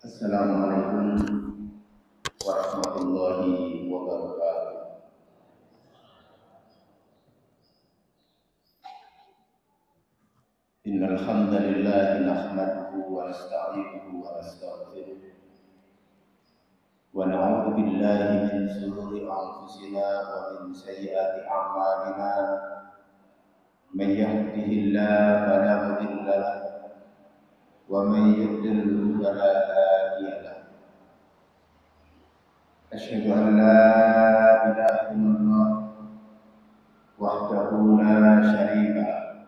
Assalamualaikum warahmatullahi wabarakatuh. Innal hamdalillah nahmaduhu wa nasta'inuhu wa nastaghfiruh wa na'udzu billahi min shururi anfusina wa min sayyiati a'malina. Man yahdihillahu fala mudilla lahu wa man yudlil fala hadiya lahu. Asyhadu an la ilaha illallah wahdahu la syarika lahu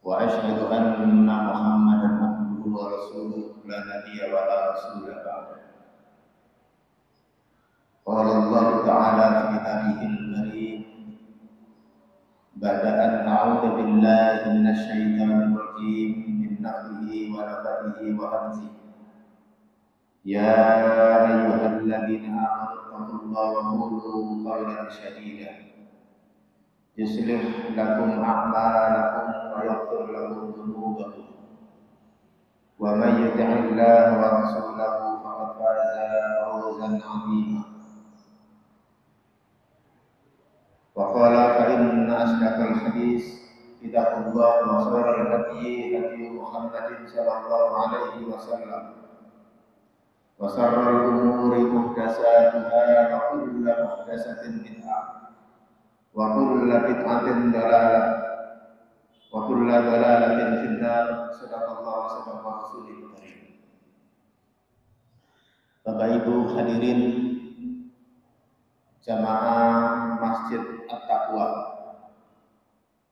wa asyhadu anna Muhammadan abduhu wa rasuluh la nabiyya wa la rasula ba'da. Qala Allah ta'ala fi kitabihil karim ba'da an a'udzu billahi minasy syaithanir rajim min nafsihi wa nafthihi wa hamzihi. Ya ayyuhalladzina amanu taqullaha wa qulu qawlan sadida yuslih lakum a'malakum wa yaghfir lakum dhunubakum wa may yuti'illaha wa rasulahu faqad faza fawzan 'azima. Wa qala fa inna asdaqal hadis kitabullah wa khairal hadyi hadyu Muhammadin sallallahu alaihi wasallam wa sharral umuri muhdatsatuha wa kullu muhdatsatin bid'ah wa kullu bid'atin dalalah wa kullu dalalatin finnar. Sadaqallahu wa sadaqa rasulul karim. Bapak Ibu hadirin jamaah Masjid At-Taqwa,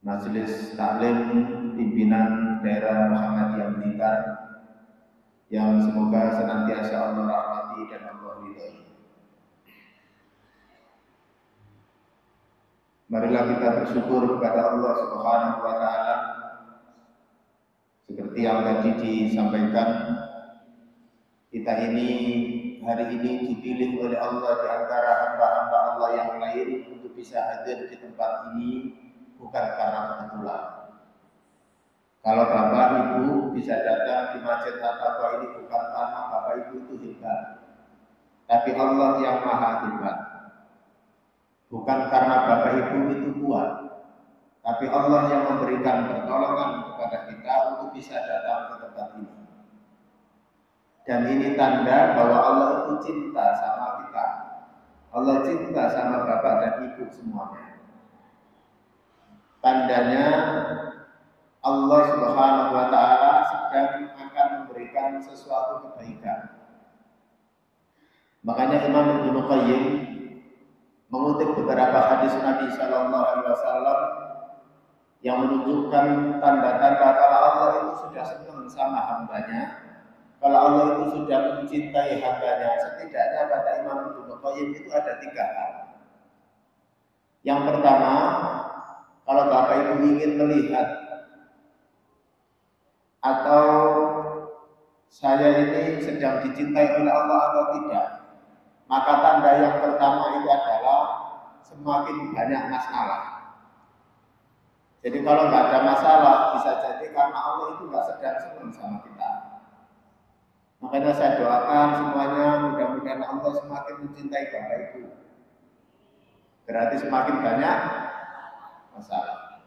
Majelis Taklim Pimpinan Daerah Muhammadiyah Blitar, yang semoga senantiasa Allah rahmati dan Allah ridhai. Marilah kita bersyukur kepada Allah Subhanahu wa taala. Seperti yang tadi disampaikan, kita ini hari ini dipilih oleh Allah di antara hamba-hamba Allah yang lain untuk bisa hadir di tempat ini bukan karena kebetulan. Kalau Bapak Ibu bisa datang di Masjid At-Taqwa ini bukan karena Bapak Ibu itu hebat, tapi Allah yang maha hebat. Bukan karena Bapak Ibu itu kuat, tapi Allah yang memberikan pertolongan kepada kita untuk bisa datang ke tempat ini. Dan ini tanda bahwa Allah itu cinta sama kita. Allah cinta sama Bapak dan Ibu semuanya. Tandanya Allah Subhanahu wa taala sedang akan memberikan sesuatu kebaikan. Makanya Imam Ibnu Qayyim mengutip beberapa hadis Nabi sallallahu alaihi wasallam yang menunjukkan tanda-tanda kalau Allah itu sudah senang sama hambanya, kalau Allah itu sudah mencintai hambanya. Setidaknya kata Imam Ibnu Qayyim itu ada 3 hal. Yang pertama, kalau Bapak Ibu ingin melihat atau saya ini sedang dicintai oleh Allah atau tidak, maka tanda yang pertama itu adalah semakin banyak masalah. Jadi kalau nggak ada masalah, bisa jadi karena Allah itu nggak sedang senang sama kita. Makanya saya doakan semuanya mudah-mudahan Allah semakin mencintai Bapak Ibu. Berarti semakin banyak masalah.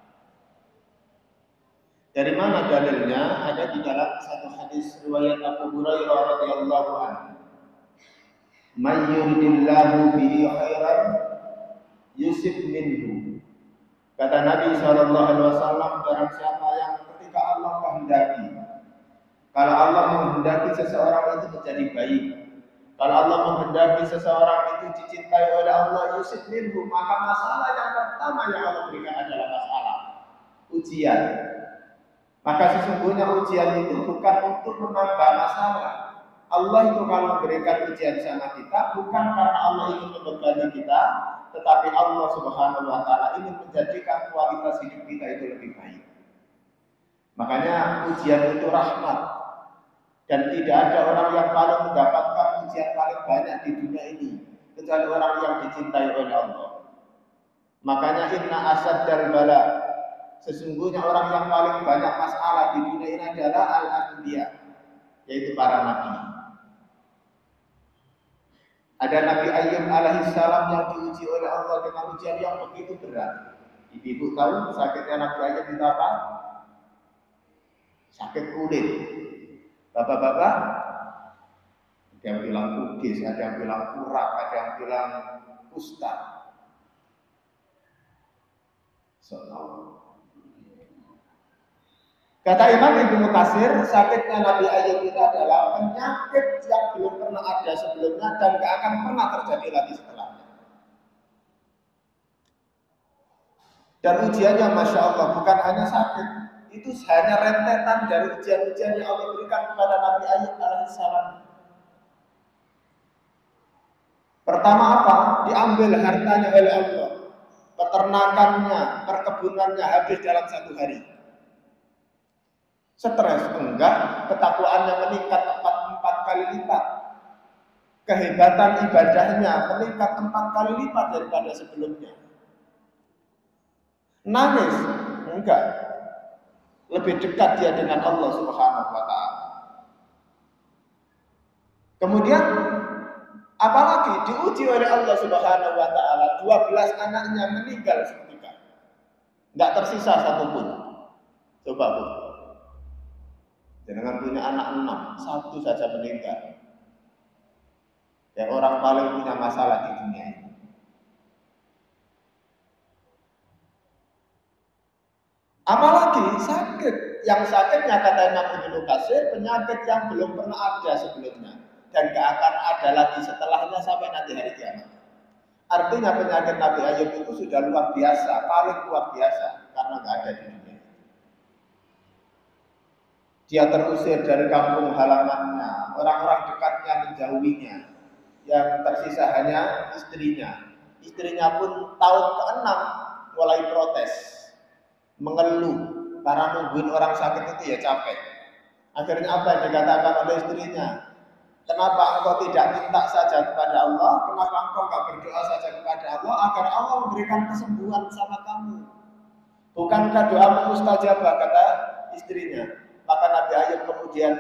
Dari mana dalilnya? Ada di dalam satu hadis riwayat Abu Hurairah radhiyallahu anhu. May yuridillahu bihi khairan yusib minhu. Kata Nabi sallallahu alaihi wasallam, barang siapa yang ketika Allah kehendaki, kalau Allah menghendaki seseorang itu menjadi baik, kalau Allah menghendaki seseorang itu dicintai oleh Allah, yusib minhu, maka masalah yang pertama yang Allah berikan adalah masalah ujian. Maka sesungguhnya ujian itu bukan untuk menambah masalah. Allah itu kalau memberikan ujian sama kita bukan karena Allah ingin membebani kita, tetapi Allah Subhanahu wa taala ingin menjadikan kualitas hidup kita itu lebih baik. Makanya ujian itu rahmat. Dan tidak ada orang yang paling mendapatkan ujian paling banyak di dunia ini kecuali orang yang dicintai oleh Allah. Makanya inna asaddal bala, sesungguhnya orang yang paling banyak masalah di dunia ini adalah al-anbiya, yaitu para nabi. Ada Nabi Ayub alaihissalam yang diuji oleh Allah dengan ujian yang begitu berat. Ibu tahu sakitnya Nabi Ayub itu apa? Sakit kulit. Bapak-bapak, ada yang bilang kudis, ada yang bilang kurak, ada yang bilang kusta. Kata Imam Ibnu Katsir, sakitnya Nabi Ayub itu adalah penyakit yang belum pernah ada sebelumnya dan gak akan pernah terjadi lagi setelahnya. Dan ujiannya Masya Allah bukan hanya sakit, itu hanya rentetan dari ujian-ujian yang Allah berikan kepada Nabi Ayub alaihissalam. Pertama apa? Diambil hartanya oleh Allah, peternakannya, perkebunannya habis dalam satu hari. Stres enggak, ketakwaannya meningkat 4 kali lipat. Kehebatan ibadahnya meningkat 4 kali lipat daripada sebelumnya. Nangis enggak, lebih dekat dia dengan Allah Subhanahu wa taala. Kemudian apalagi diuji oleh Allah Subhanahu wa taala, 12 anaknya meninggal seketika. Enggak tersisa satupun. Coba Bu. Jangan punya anak 6, 1 saja meninggal. Ya orang paling punya masalah di dunia ini. Apalagi sakit, yang sakitnya kata Imam Ibnu Katsir penyakit yang belum pernah ada sebelumnya dan gak akan ada lagi setelahnya sampai nanti hari kiamat. Artinya penyakit Nabi Ayub itu sudah luar biasa, paling luar biasa karena gak ada di dunia. Dia terusir dari kampung halamannya, orang-orang dekatnya menjauhinya. Yang tersisa hanya istrinya. Istrinya pun tahun ke-6 mulai protes, mengeluh karena nungguin orang sakit itu ya capek. Akhirnya apa yang dikatakan oleh istrinya? Kenapa engkau tidak minta saja kepada Allah? Kenapa engkau tidak berdoa saja kepada Allah agar Allah memberikan kesembuhan sama kamu? Bukankah doamu mustajabah, kata istrinya? Maka Nabi Ayub kemudian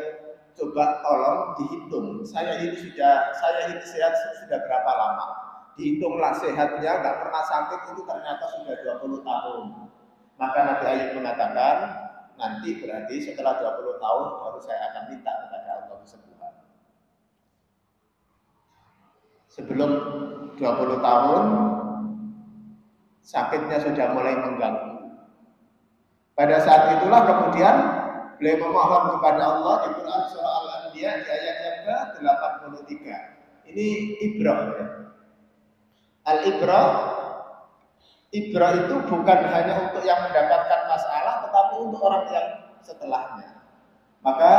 coba tolong dihitung. Saya ini sehat sudah berapa lama? Dihitunglah sehatnya, nggak pernah sakit itu ternyata sudah 20 tahun. Maka Nabi Ayub mengatakan, nanti berarti setelah 20 tahun baru saya akan minta kepada Allah kesembuhan. Sebelum 20 tahun sakitnya sudah mulai mengganggu. Pada saat itulah kemudian beliau memohon kepada Allah di Quran surah Al-Anbiya di ayat yang ke-83. Ini ibrah. Al-ibrah itu bukan hanya untuk yang mendapatkan masalah, tetapi untuk orang yang setelahnya. Maka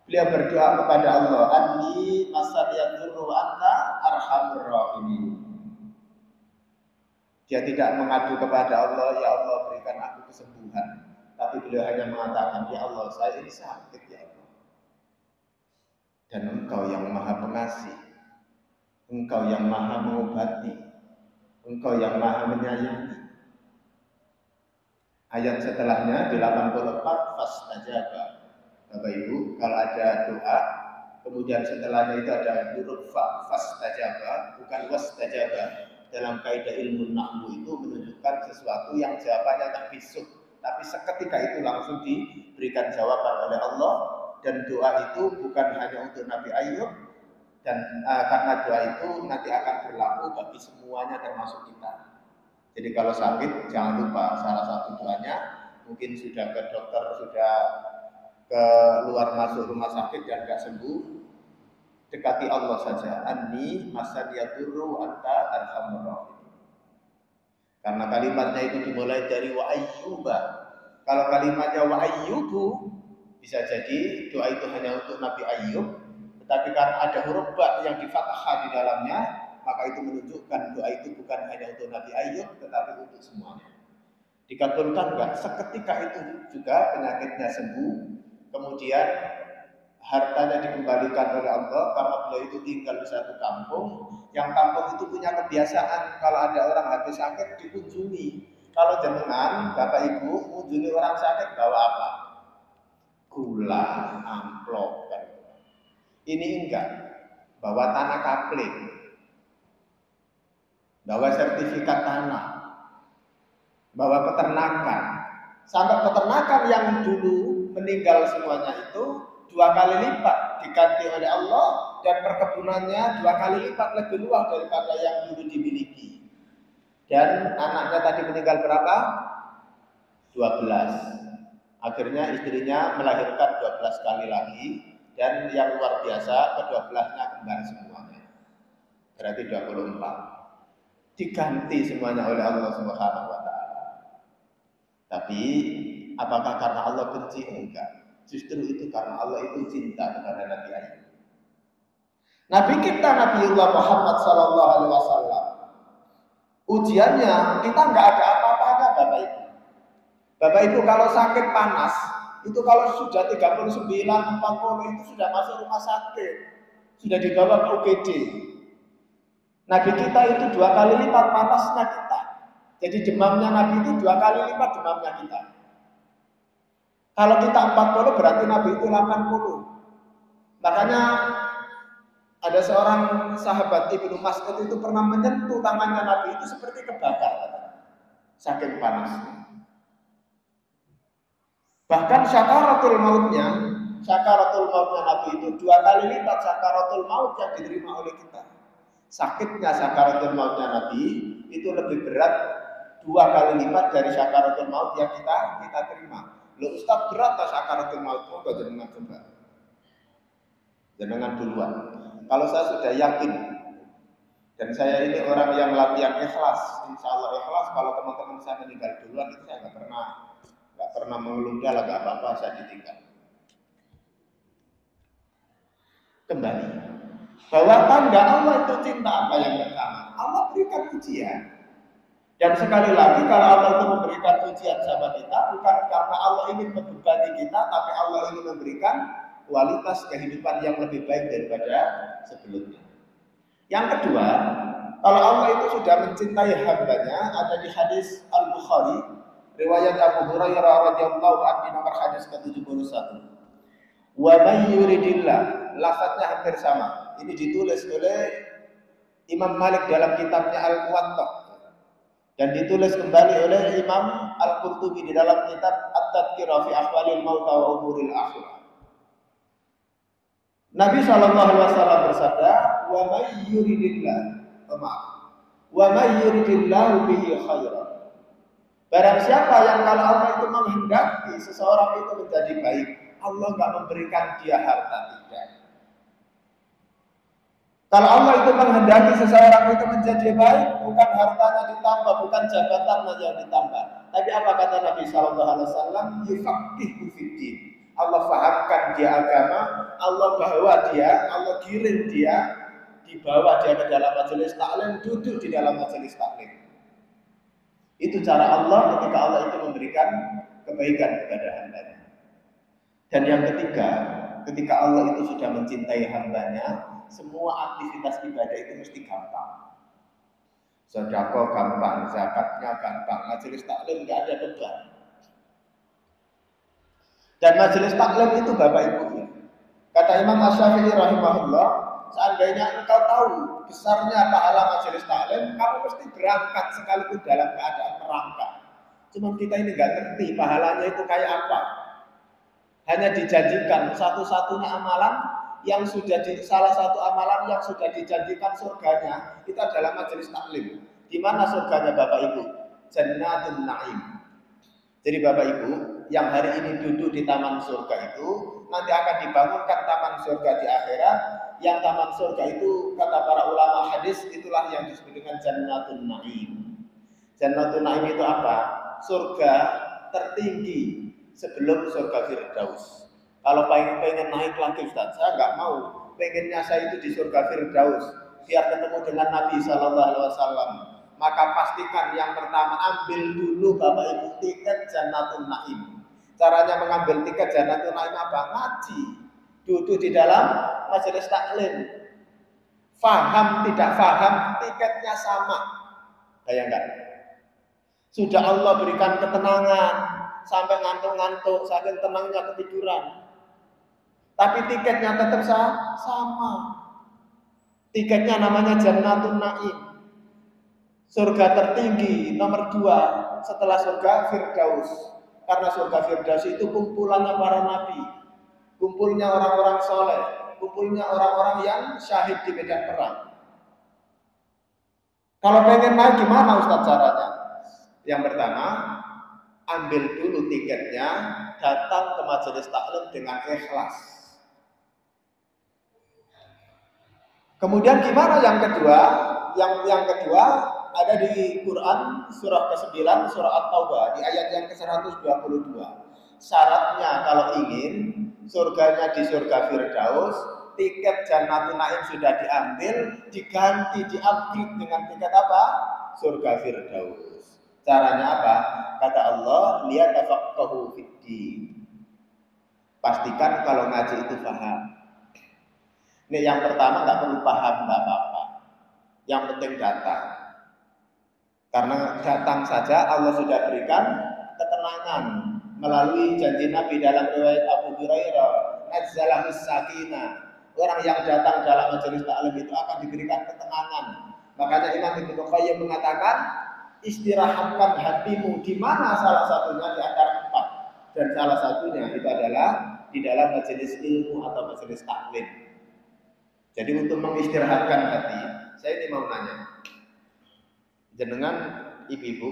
beliau berdoa kepada Allah, Anni masadiyadurru anta arhamur rahimin. Dia tidak mengadu kepada Allah, ya Allah berikan aku kesembuhan. Tapi beliau hanya mengatakan, ya Allah saya ini sakit ya Allah. Dan Engkau yang maha pengasih, Engkau yang maha mengobati, Engkau yang maha menyayangi. Ayat setelahnya di 84 fastajaba. Bapak Ibu, kalau ada doa, kemudian setelahnya itu ada huruf fa, fastajaba, bukan wastajaba. Dalam kaidah ilmu nahwu itu menunjukkan sesuatu yang jawabannya tak besok, tapi seketika itu langsung diberikan jawaban oleh Allah. Dan doa itu bukan hanya untuk Nabi Ayub, dan karena doa itu nanti akan berlaku bagi semuanya termasuk kita. Jadi kalau sakit jangan lupa salah satu doanya, mungkin sudah ke dokter, sudah ke luar masuk rumah sakit dan gak sembuh, dekati Allah saja. Anni masadiyadurru anta arhamur rahimin. Karena kalimatnya itu dimulai dari wa ayyuba. Kalau kalimatnya wa ayyubu, bisa jadi doa itu hanya untuk Nabi Ayub, tetapi karena ada huruf ba yang di fathah di dalamnya, maka itu menunjukkan doa itu bukan hanya untuk Nabi Ayub, tetapi untuk semuanya. Dikabulkan enggak? Seketika itu juga penyakitnya sembuh, kemudian hartanya dikembalikan oleh Allah karena beliau itu tinggal di satu kampung. Yang kampung itu punya kebiasaan kalau ada orang habis sakit dikunjungi. Kalau jenengan, Bapak Ibu, mengunjungi orang sakit bawa apa? Gula, amplop. Ini enggak. bawa tanah kapling, bawa sertifikat tanah, bawa peternakan. Sampai peternakan yang dulu meninggal semuanya itu 2 kali lipat diganti oleh Allah, dan perkebunannya 2 kali lipat lebih luas daripada yang dulu dimiliki. Dan anaknya tadi meninggal berapa? 12. Akhirnya istrinya melahirkan 12 kali lagi, dan yang luar biasa ke-12-nya kembar semuanya. Berarti 24. Diganti semuanya oleh Allah Subhanahu wa taala. Tapi apakah karena Allah benci? Enggak. Justru itu karena Allah itu cinta kepada Nabi Ayub. Nabi kita Nabiullah Muhammad sallallahu alaihi wasallam, ujiannya kita enggak ada apa-apanya Bapak Ibu. Bapak Ibu kalau sakit panas, itu kalau sudah 39, 40 itu sudah masuk rumah sakit, sudah dibawa ke UGD. Nabi kita itu 2 kali lipat panasnya kita. Jadi demamnya Nabi itu 2 kali lipat demamnya kita. Kalau kita 40 berarti Nabi itu 80. Makanya ada seorang sahabat Ibnu Mas'ud itu pernah menyentuh tangannya Nabi itu seperti kebakar, saking panasnya. Bahkan syakaratul mautnya Nabi itu 2 kali lipat syakaratul maut yang diterima oleh kita. Sakitnya syakaratul mautnya Nabi itu lebih berat 2 kali lipat dari syakaratul maut yang kita terima. Loh Ustaz, berat tak syakaratul maut? Oh, jangan coba. Jangan duluan. Kalau saya sudah yakin, dan saya ini orang yang latihan ikhlas, insya Allah ikhlas. Kalau teman-teman saya meninggal duluan itu saya nggak pernah mengeluh, lah nggak apa-apa, saya ditinggal. Kembali bahwa tanda Allah itu cinta apa yang pertama? Allah berikan ujian. Dan sekali lagi kalau Allah itu memberikan ujian sama kita bukan karena Allah ingin membebani kita, tapi Allah ingin memberikan kualitas kehidupan yang lebih baik daripada sebelumnya. Yang kedua, kalau Allah itu sudah mencintai hambanya, ada di hadis Al-Bukhari riwayat Abu Hurairah radhiyallahu anhu nomor hadis ke-71. Wa may yuridillah, lafadznya hampir sama. Ini ditulis oleh Imam Malik dalam kitabnya Al-Muwatta, dan ditulis kembali oleh Imam Al-Qurtubi di dalam kitab At-Tadhkirah fi Ahwalil Mauta wa Umuril Akhirah. Nabi SAW bersabda, wa may yuridillahu bihi khairan. Barang siapa yang kalau Allah itu menghendaki seseorang itu menjadi baik, Allah enggak memberikan dia harta, tidak. Kalau Allah itu menghendaki seseorang itu menjadi baik, bukan hartanya ditambah, bukan jabatannya yang ditambah. Tapi apa kata Nabi SAW? Yufaqihu fiddin. Allah fahamkan dia agama, Allah bawa dia, Allah kirim dia, dibawa dia ke dalam majelis taklim, duduk di dalam majelis taklim. Itu cara Allah ketika Allah itu memberikan kebaikan kepada hambanya. Dan yang ketiga, ketika Allah itu sudah mencintai hambanya, semua aktivitas ibadah itu mesti gampang. Sedekah gampang, zakatnya gampang, majelis taklim nggak ada beban. Dan majelis taklim itu Bapak Ibu, kata Imam Asy-Syafi'i rahimahullah, seandainya engkau tahu besarnya pahala majelis taklim, kamu mesti berangkat sekalipun dalam keadaan merangkak. Cuma kita ini nggak ngerti pahalanya itu kayak apa. Hanya dijanjikan satu-satunya amalan yang sudah salah satu amalan yang sudah dijanjikan surganya itu adalah majelis taklim. Di mana surganya Bapak Ibu? Jannatun Na'im. Jadi Bapak Ibu yang hari ini duduk di taman surga itu nanti akan dibangunkan taman surga di akhirat. Yang taman surga itu kata para ulama hadis itulah yang disebut dengan Jannatun Na'im. Jannatun Na'im itu apa? Surga tertinggi sebelum surga Firdaus. Kalau pengen naik lagi Ustaz, saya nggak mau. Pengennya saya itu di surga Firdaus, biar ketemu dengan Nabi SAW. Maka pastikan yang pertama ambil dulu Bapak Ibu tiket Jannatun Na'im. Caranya mengambil tiket Jannatun Na'im apa? Ngaji, duduk di dalam majelis taklim. Faham tidak faham, tiketnya sama. Bayangkan. Sudah Allah berikan ketenangan sampai ngantuk-ngantuk, saking tenangnya ketiduran. Tapi tiketnya tetap sama. Tiketnya namanya Jannatun Naim. Surga tertinggi nomor 2 setelah surga Firdaus. Karena surga Firdaus itu kumpulannya para nabi, kumpulnya orang-orang soleh, kumpulnya orang-orang yang syahid di medan perang. Kalau pengen naik gimana Ustaz caranya? Yang pertama, ambil dulu tiketnya, datang ke majelis taklim dengan ikhlas. Kemudian gimana yang kedua? Yang kedua ada di Quran surah ke-9 surah At-Taubah di ayat yang ke-122. Syaratnya kalau ingin surganya di surga Firdaus, tiket Jannatul Naim sudah diambil, diganti di-upgrade dengan tiket apa? Surga Firdaus. Caranya apa? Kata Allah, liyatafaqahu fid-din. Pastikan kalau ngaji itu paham. Ini yang pertama nggak perlu paham, nggak apa-apa. Yang penting datang. Karena datang saja Allah sudah berikan ketenangan melalui janji Nabi dalam riwayat Abu Hurairah, nazzalahus sakinah. Orang yang datang dalam majelis taklim itu akan diberikan ketenangan. Makanya Imam Ibnu Qayyim mengatakan, istirahatkan hatimu di mana salah satunya di antara 4. Dan salah satunya itu adalah di dalam majelis ilmu atau majelis taklim. Jadi untuk mengistirahatkan hati, saya ini mau nanya, jenengan ibu-ibu,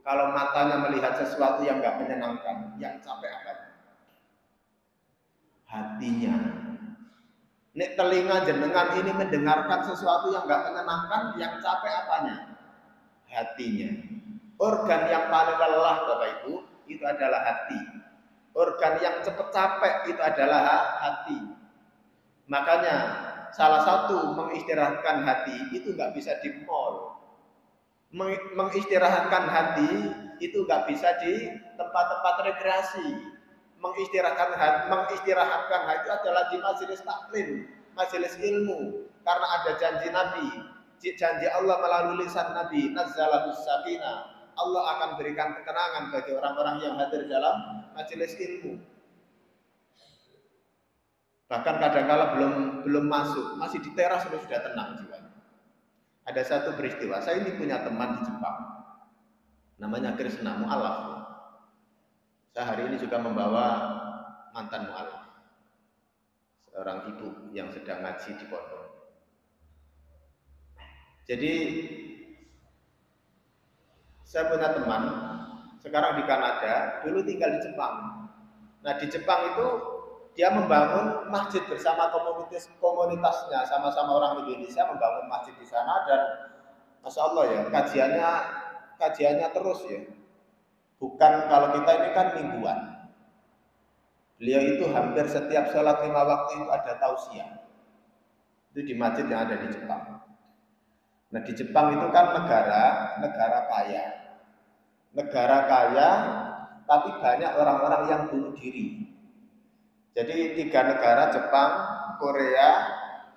kalau matanya melihat sesuatu yang nggak menyenangkan, yang capek apa? Hatinya. Nek telinga jenengan ini mendengarkan sesuatu yang nggak menyenangkan, yang capek apanya? Hatinya. Organ yang paling lelah Bapak Ibu itu adalah hati. Organ yang cepat capek itu adalah hati. Makanya salah satu mengistirahatkan hati itu nggak bisa di mall. Mengistirahatkan hati itu nggak bisa di tempat-tempat rekreasi. Mengistirahatkan hati itu adalah di majelis taklim, majelis ilmu. Karena ada janji Nabi, janji Allah melalui lisan Nabi, nazzalahus sakinah. Allah akan berikan ketenangan bagi orang-orang yang hadir dalam majelis ilmu. Bahkan kadang-kala belum masuk, masih di teras sudah tenang jiwanya. Ada satu peristiwa, saya ini punya teman di Jepang, namanya Krishna Mu'alaf. Saya hari ini juga membawa mantan mu'alaf, seorang ibu yang sedang ngaji di pondok. Jadi saya punya teman sekarang di Kanada, dulu tinggal di Jepang. Nah di Jepang itu dia membangun masjid bersama komunitasnya, sama-sama orang Indonesia membangun masjid di sana. Dan Masya Allah ya, kajiannya terus ya. Bukan kalau kita ini kan mingguan. Beliau itu hampir setiap sholat 5 waktu itu ada tausiah. Itu di masjid yang ada di Jepang. Nah di Jepang itu kan negara kaya. Negara kaya, tapi banyak orang-orang yang bunuh diri. Jadi 3 negara, Jepang, Korea,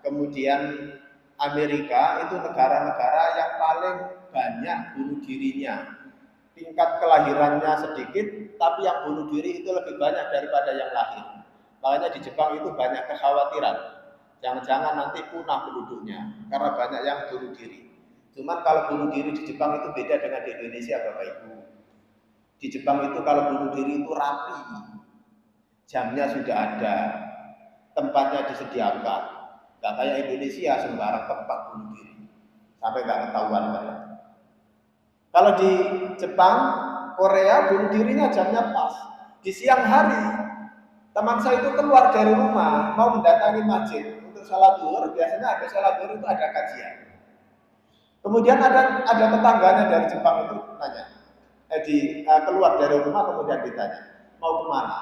kemudian Amerika, itu negara-negara yang paling banyak bunuh dirinya. Tingkat kelahirannya sedikit, tapi yang bunuh diri itu lebih banyak daripada yang lahir. Makanya di Jepang itu banyak kekhawatiran. Jangan-jangan nanti punah penduduknya, karena banyak yang bunuh diri. Cuman kalau bunuh diri di Jepang itu beda dengan di Indonesia Bapak Ibu. Di Jepang itu kalau bunuh diri itu rapi. Jamnya sudah ada, tempatnya disediakan. Gak kayak Indonesia sembarang tempat bunuh diri. Sampai gak ketahuan banget. Kalau di Jepang, Korea bunuh dirinya jamnya pas. Di siang hari, teman saya itu keluar dari rumah mau mendatangi masjid untuk salat zuhur. Biasanya habis salat zuhur itu ada kajian. Kemudian ada tetangganya dari Jepang itu tanya, keluar dari rumah kemudian ditanya, mau kemana?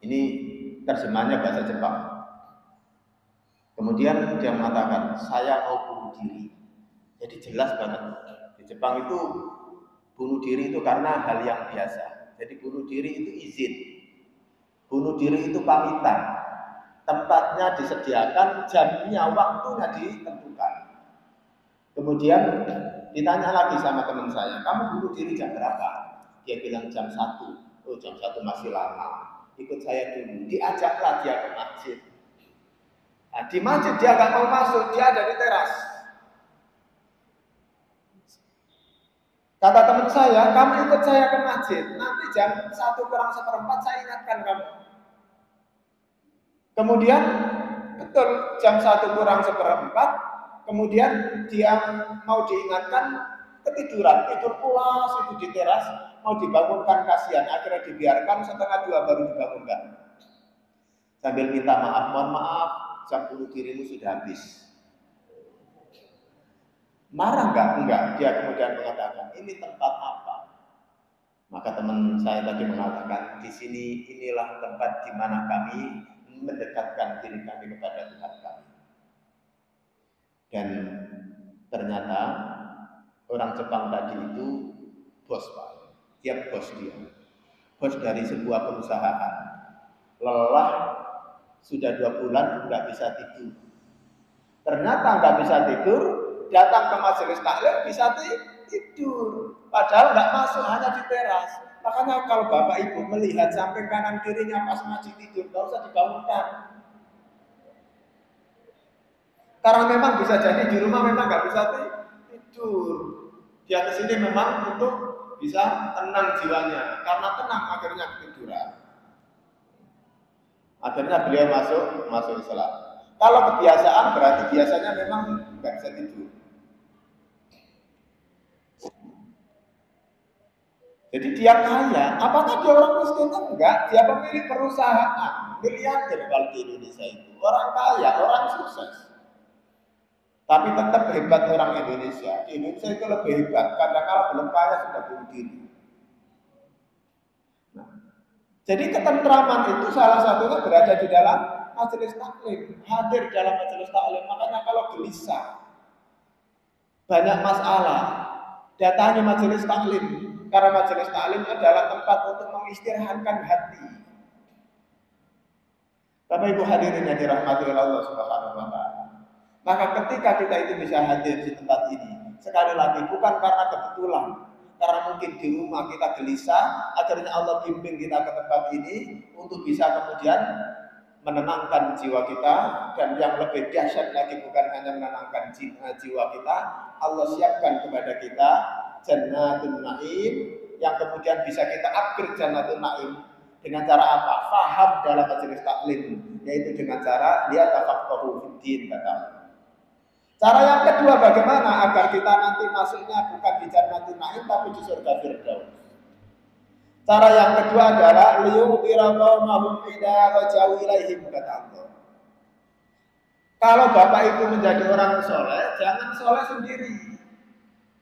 Ini terjemahnya bahasa Jepang. Kemudian dia mengatakan, saya mau bunuh diri. Jadi jelas banget, di Jepang itu bunuh diri itu karena hal yang biasa. Jadi bunuh diri itu izin, bunuh diri itu pamitan, tempatnya disediakan, jamnya, waktunya ditentukan. Kemudian ditanya lagi sama teman saya, kamu bunuh diri jam berapa? Dia bilang jam 1. Oh jam 1 masih lama, ikut saya dulu. Diajaklah dia ke masjid. Nah, di masjid dia nggak mau masuk, dia ada di teras. Kata teman saya, kamu ikut saya ke masjid, nanti jam 1:04 saya ingatkan kamu. Kemudian betul jam 1:04, kemudian dia mau diingatkan, ketiduran, tidur pulas itu di teras, mau dibangunkan kasihan, akhirnya dibiarkan, 1:30 baru dibangunkan. Sambil minta maaf, mohon maaf, jam 10 dirimu sudah habis. Marah enggak? Enggak. Dia kemudian mengatakan, ini tempat apa? Maka teman saya tadi mengatakan, di sini inilah tempat di mana kami mendekatkan diri kami kepada Tuhan kami. Dan ternyata orang Jepang tadi itu bos Pak. Dia bos dia. Bos dari sebuah perusahaan. Lelah sudah 2 bulan nggak bisa tidur. Ternyata nggak bisa tidur, datang ke majelis taklim bisa tidur. Padahal nggak masuk, hanya di teras. Makanya kalau bapak ibu melihat sampai kanan kirinya pas ngaji tidur, nggak usah dibangunkan. Karena memang bisa jadi di rumah memang nggak bisa tidur. Di atas ini memang untuk bisa tenang jiwanya. Karena tenang akhirnya ketiduran. Akhirnya beliau masuk Islam. Kalau kebiasaan berarti biasanya memang nggak bisa tidur. Jadi dia kaya, apakah dia orang miskin? Enggak, dia pemilik perusahaan, miliarder kalau di Indonesia itu. Orang kaya, orang sukses. Tapi tetap hebat orang Indonesia. Di Indonesia itu lebih hebat, karena kalau belum kaya sudah bunuh diri. Nah, jadi ketentraman itu salah satunya berada di dalam majelis taklim, hadir dalam majelis taklim. Makanya kalau gelisah, banyak masalah, datangi majelis taklim. Karena majelis taklim adalah tempat untuk mengistirahatkan hati. Bapak Ibu hadirin yang dirahmati oleh Allah Subhanahu wa taala. Maka ketika kita itu bisa hadir di tempat ini, sekali lagi bukan karena kebetulan, karena mungkin di rumah kita gelisah, akhirnya Allah bimbing kita ke tempat ini untuk bisa kemudian menenangkan jiwa kita, dan yang lebih dahsyat lagi bukan hanya menenangkan jiwa kita, Allah siapkan kepada kita Jannatul Naim yang kemudian bisa kita upgrade Jannatul Naim dengan cara apa? Faham dalam majelis taklim, yaitu dengan cara lihat tafaqahu fiddin kata. Cara yang kedua bagaimana agar kita nanti masuknya bukan di Jannatul Naim tapi di surga Firdaus. Cara yang kedua adalah liyuqira qaumahum idza rajau ilaihim kata Allah. Kalau Bapak Ibu menjadi orang soleh, jangan soleh sendiri.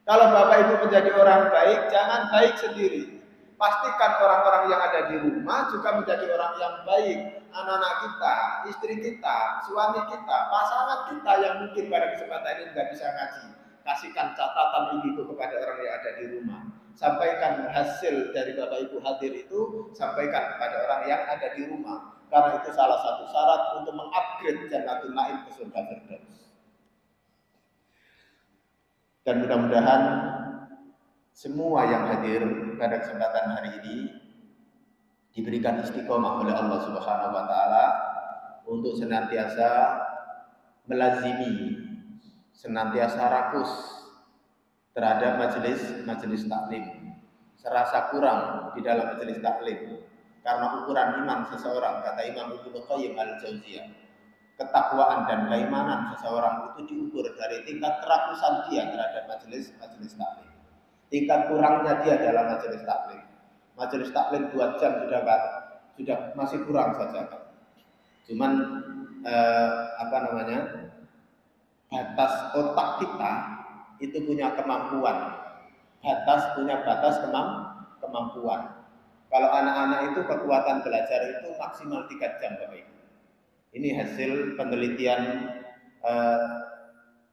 Kalau Bapak Ibu menjadi orang baik, jangan baik sendiri. Pastikan orang-orang yang ada di rumah juga menjadi orang yang baik. Anak-anak kita, istri kita, suami kita, pasangan kita yang mungkin pada kesempatan ini nggak bisa ngaji. Kasihkan catatan itu kepada orang yang ada di rumah. Sampaikan hasil dari Bapak Ibu hadir itu, sampaikan kepada orang yang ada di rumah. Karena itu salah satu syarat untuk mengupgrade Jannatul Naim ke surga Firdaus. Dan mudah-mudahan semua yang hadir pada kesempatan hari ini diberikan istiqomah oleh Allah Subhanahu wa taala untuk senantiasa melazimi, senantiasa rakus terhadap majelis taklim. Serasa kurang di dalam majelis taklim karena ukuran iman seseorang, kata Imam Ibnu Qayyim Al-Jauziyah, ketakwaan dan keimanan seseorang itu diukur dari tingkat kerakusan dia terhadap majelis taklim. Tingkat kurangnya dia dalam majelis taklim. Majelis taklim 2 jam sudah masih kurang saja kan. Cuman batas otak kita itu punya kemampuan. Punya batas kemampuan. Kalau anak-anak itu kekuatan belajar itu maksimal 3 jam Bapak Ibu. Ini hasil penelitian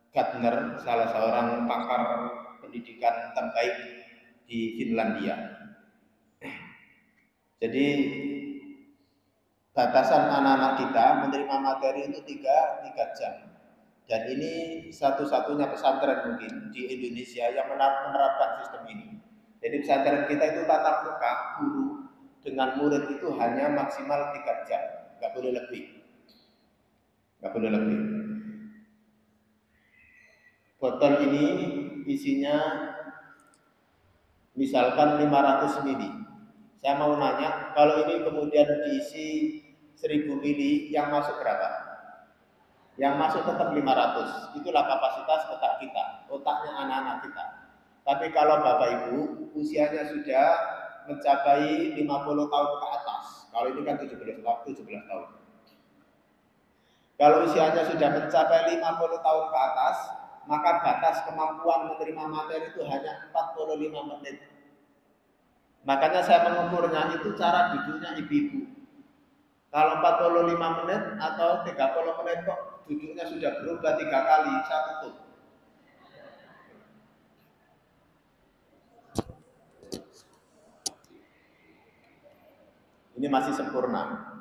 Gardner, salah seorang pakar pendidikan terbaik di Finlandia. Jadi batasan anak-anak kita menerima materi itu 3 jam. Dan ini satu-satunya pesantren mungkin di Indonesia yang menerapkan sistem ini. Jadi pesantren kita itu tatap muka, guru dengan murid itu hanya maksimal 3 jam, nggak boleh lebih. nggak boleh lebih. Botol ini isinya misalkan 500 mili. Saya mau nanya, kalau ini kemudian diisi 1000 mili, yang masuk berapa? Yang masuk tetap 500. Itulah kapasitas otak kita, otaknya anak-anak kita. Tapi kalau Bapak Ibu usianya sudah mencapai 50 tahun ke atas, kalau ini kan 17 tahun. Kalau usianya sudah mencapai 50 tahun ke atas, maka batas kemampuan menerima materi itu hanya 45 menit. Makanya saya mengukurnya itu cara duduknya ibu-ibu. Kalau 45 menit atau 30 menit kok duduknya sudah berubah 3 kali, saya tutup. Ini masih sempurna.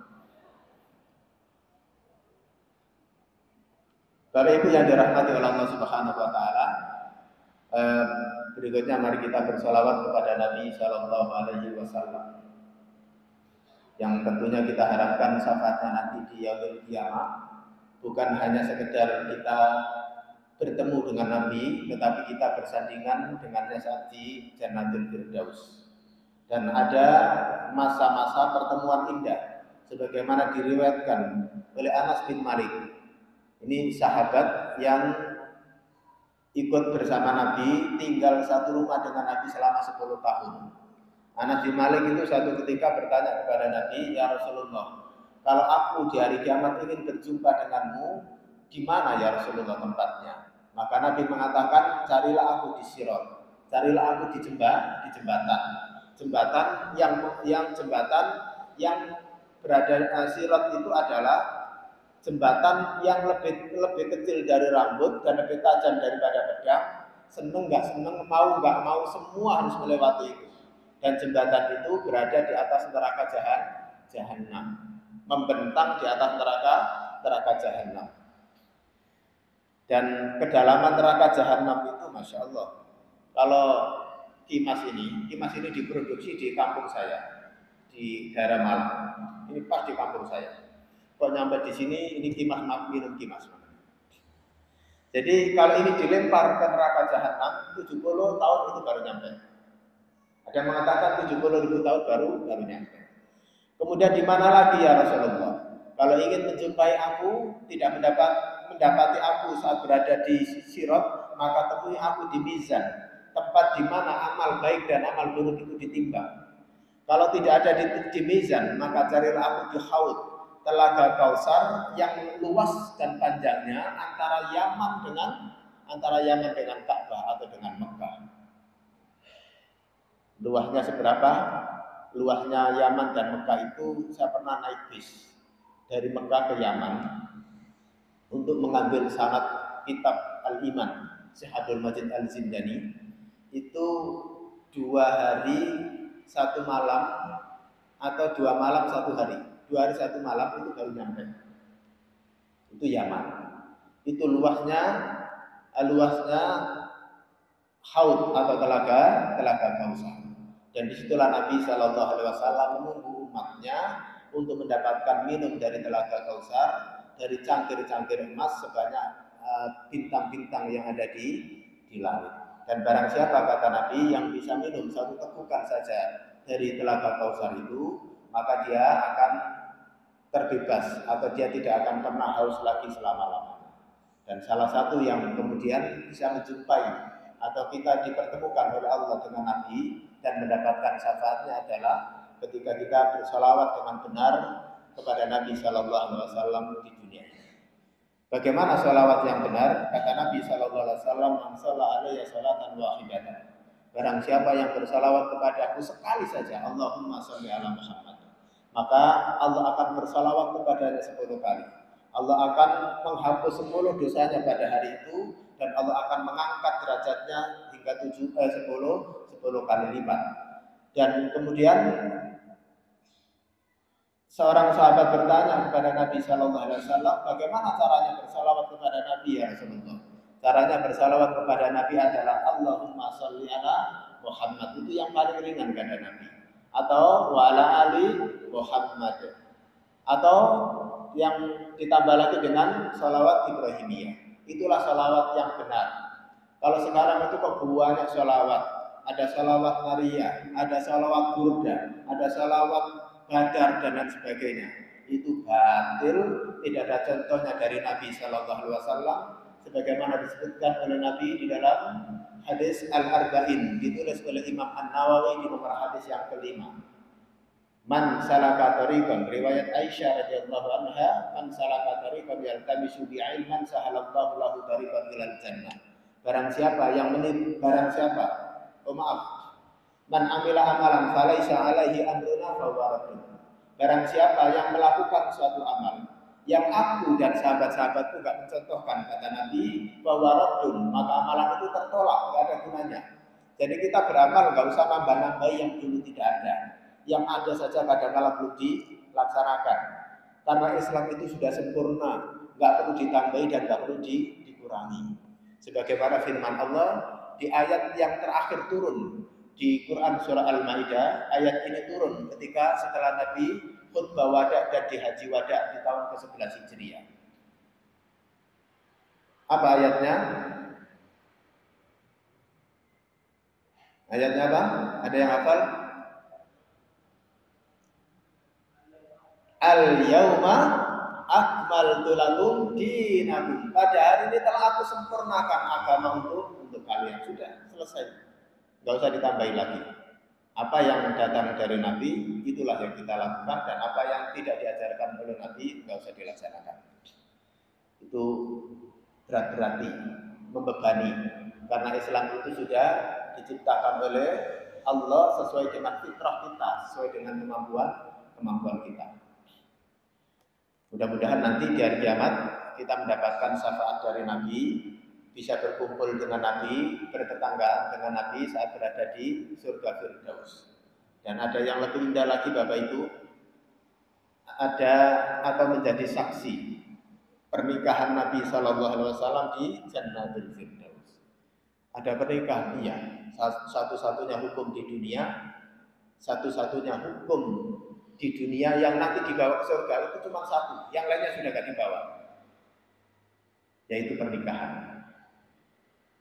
Bapak Ibu yang dirahmati oleh Allah Subhanahu wa taala, berikutnya mari kita bersolawat kepada Nabi Shallallahu alaihi wasallam. Yang tentunya kita harapkan syafaatnya nanti di yaumil qiyamah bukan hanya sekedar kita bertemu dengan Nabi, tetapi kita bersandingan dengannya saat di Jannatul Firdaus. Dan ada masa-masa pertemuan indah sebagaimana diriwayatkan oleh Anas bin Malik. Ini sahabat yang ikut bersama Nabi, tinggal satu rumah dengan Nabi selama 10 tahun. Anas bin Malik itu suatu ketika bertanya kepada Nabi, "Ya Rasulullah, kalau aku di hari kiamat ingin berjumpa denganmu, di mana ya Rasulullah tempatnya?" Maka Nabi mengatakan, "Carilah aku di Sirat, carilah aku di jembatan. Jembatan yang berada Sirat itu adalah jembatan yang lebih kecil dari rambut dan lebih tajam daripada pedang. Seneng nggak seneng, mau nggak mau, semua harus melewati itu. Dan jembatan itu berada di atas neraka Jahannam, membentang di atas neraka Jahannam. Dan kedalaman neraka Jahannam itu, masya Allah. Kalau kimas ini diproduksi di kampung saya, di daerah Malang. Ini pas di kampung saya. Kok nyampe di sini, ini kimas, minum kimas. Jadi kalau ini dilempar ke neraka Jahannam, 70 tahun itu baru nyampe. Ada yang mengatakan 70.000 tahun baru nyampe. Kemudian di mana lagi ya Rasulullah? Kalau ingin menjumpai aku, tidak mendapati aku saat berada di Sirat, maka temui aku di Mizan, tempat di mana amal baik dan amal buruk itu ditimbang. Kalau tidak ada di Mizan, maka carilah aku di Haud, Telaga Kausar yang luas dan panjangnya antara Yaman dengan Ka'bah atau dengan Mekah. Luasnya seberapa? Luasnya Yaman dan Mekah itu saya pernah naik bis dari Mekah ke Yaman untuk mengambil sanad kitab Al-Iman Syahadul Majid Al-Zindani. Itu 2 hari 1 malam atau 2 malam 1 hari. 2 hari 1 malam itu baru nyampe. Itu Yaman. Itu luasnya Haud atau telaga Kausar. Dan disitulah Nabi Shallallahu Alaihi Wasallam menunggu umatnya untuk mendapatkan minum dari telaga Kausar, dari cangkir-cangkir emas sebanyak bintang-bintang yang ada di langit. Dan barang siapa, kata Nabi, yang bisa minum 1 tegukan saja dari telaga Kausar itu, maka dia akan terbebas atau dia tidak akan pernah haus lagi selama-lamanya. Dan salah satu yang kemudian bisa menjumpai atau kita dipertemukan oleh Allah dengan Nabi dan mendapatkan syafaatnya adalah ketika kita bersolawat dengan benar kepada Nabi Shallallahu Alaihi Wasallam di dunia ini. Bagaimana sholawat yang benar? Kata Nabi Shallallahu Alaihi Wasallam, "Man shalla alaiya sholatan wahidatan." Barang siapa yang bersolawat kepadaku sekali saja, Allahumma sholli ala Muhammad, maka Allah akan bersolawat kepadanya 10 kali. Allah akan menghapus 10 dosanya pada hari itu, dan Allah akan mengangkat derajatnya hingga 10 kali lipat. Dan kemudian seorang sahabat bertanya kepada Nabi Shallallahu Alaihi Wasallam, bagaimana caranya bersalawat kepada Nabi ya Rasulullah? Caranya bersalawat kepada Nabi adalah Allahumma sholli ala Muhammad. Itu yang paling ringan kata Nabi. Atau wa ala ali Muhammad. Atau yang ditambah lagi dengan sholawat Ibrahimiyah. Itulah sholawat yang benar. Kalau sekarang itu kok banyak sholawat. Ada sholawat Maria, ada sholawat Burda, ada sholawat Badar dan lain sebagainya. Itu batil, tidak ada contohnya dari Nabi Shallallahu Alaihi Wasallam. Sebagaimana disebutkan oleh Nabi di dalam hadis Al-Arba'in, ditulis oleh Imam An-Nawawi di nomor hadis yang kelima. Man salaka tariqan, riwayat Aisyah radhiyallahu anha, man salaka tariqan yaltamisu bi'ilman sahalallahu lahu tariqan ilal jannah. Barang siapa yang man amila amalan falaisa alaihi amruna fahuwa raddun. Barang siapa yang melakukan suatu amal yang aku dan sahabat-sahabatku enggak mencontohkan, kata Nabi, fahuwa raddun, maka amalan itu tertolak, enggak ada gunanya. Jadi kita beramal enggak usah nambah-nambah yang dulu tidak ada. Yang ada saja kadang-kala perlu dilaksanakan. Karena Islam itu sudah sempurna, enggak perlu ditambahi dan enggak perlu dikurangi. Sebagaimana firman Allah di ayat yang terakhir turun di Quran surah Al-Maidah, ayat ini turun ketika setelah Nabi khutbah wada dan di haji wada di tahun ke-11 Hijriah. Apa ayatnya? Ayatnya apa? Ada yang hafal? Al-yauma akmaltu lakum dinakum. Pada hari ini telah aku sempurnakan agama untuk kalian. Sudah selesai. Enggak usah ditambahin lagi. Apa yang datang dari Nabi, itulah yang kita lakukan, dan apa yang tidak diajarkan oleh Nabi, enggak usah dilaksanakan. Itu berat-berati, membebani. Karena Islam itu sudah diciptakan oleh Allah sesuai dengan fitrah kita, sesuai dengan kemampuan kita. Mudah-mudahan nanti di hari kiamat kita mendapatkan syafaat dari Nabi, bisa berkumpul dengan Nabi, bertetanggaan dengan Nabi saat berada di surga Firdaus. Dan ada yang lebih indah lagi Bapak Ibu, ada atau menjadi saksi pernikahan Nabi Shallallahu Alaihi Wasallam di Jannatul Firdaus. Ada pernikahan, iya, satu-satunya hukum di dunia, satu-satunya hukum di dunia yang nanti dibawa ke surga itu cuma satu, yang lainnya sudah gak dibawa, yaitu pernikahan.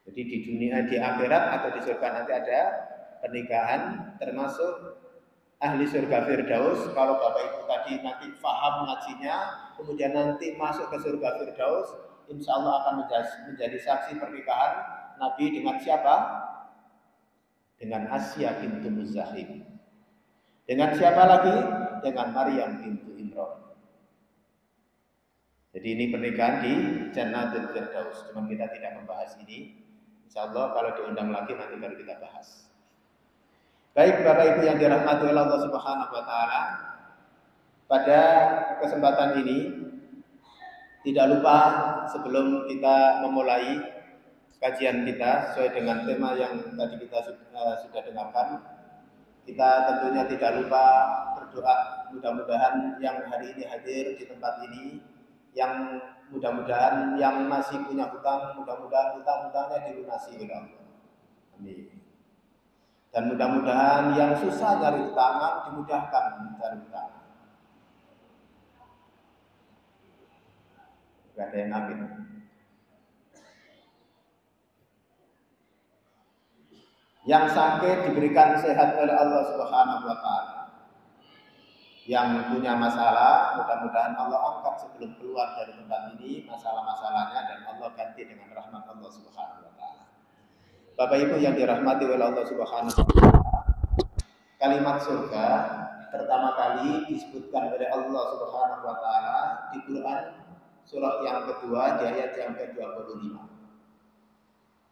Jadi di dunia, di akhirat atau di surga nanti ada pernikahan, termasuk ahli surga Firdaus. Kalau Bapak Ibu tadi nanti paham ngajinya, kemudian nanti masuk ke surga Firdaus, insya Allah akan menjadi saksi pernikahan Nabi dengan siapa? Dengan Asya bintu Muzahim. Dengan siapa lagi? Dengan Maryam bintu Imran. Jadi ini pernikahan di Jannatul Firdaus. Cuma kita tidak membahas ini. Insya Allah kalau diundang lagi nanti baru kita bahas. Baik Bapak Ibu yang dirahmati oleh Allah Subhanahu wa taala, pada kesempatan ini tidak lupa sebelum kita memulai kajian kita sesuai dengan tema yang tadi kita sudah dengarkan, kita tentunya tidak lupa berdoa, mudah-mudahan yang hari ini hadir di tempat ini, yang mudah-mudahan yang masih punya hutang, mudah-mudahan hutang-hutangnya dilunasi oleh Allah. Amin. Dan mudah-mudahan yang susah cari hutangan dimudahkan mencari hutangan. Gak ada yang amin. Yang sakit diberikan sehat oleh Allah Subhanahu wa taala. Yang punya masalah, mudah-mudahan Allah angkat sebelum keluar dari tempat ini masalah-masalahnya, dan Allah ganti dengan rahmat Allah Subhanahu wa taala. Bapak Ibu yang dirahmati oleh Allah Subhanahu wa taala, kalimat surga pertama kali disebutkan oleh Allah Subhanahu wa taala di Quran surah yang kedua di ayat yang ke-25.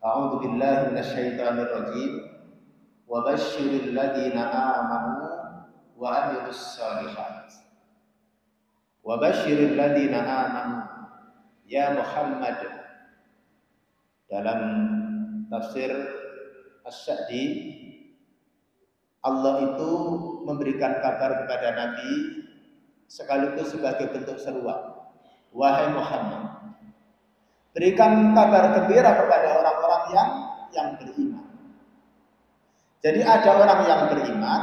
A'udzu billahi minasyaitonir rajim. Wa basyiril ladzina amanu wa 'amilus shalihat. Wa basyiril ladzina amanu, ya Muhammad. Dalam tafsir As-Sa'di, Allah itu memberikan kabar kepada Nabi sekaligus sebagai bentuk seruan. Wahai Muhammad, berikan kabar gembira kepada orang-orang yang beriman. Jadi ada orang yang beriman,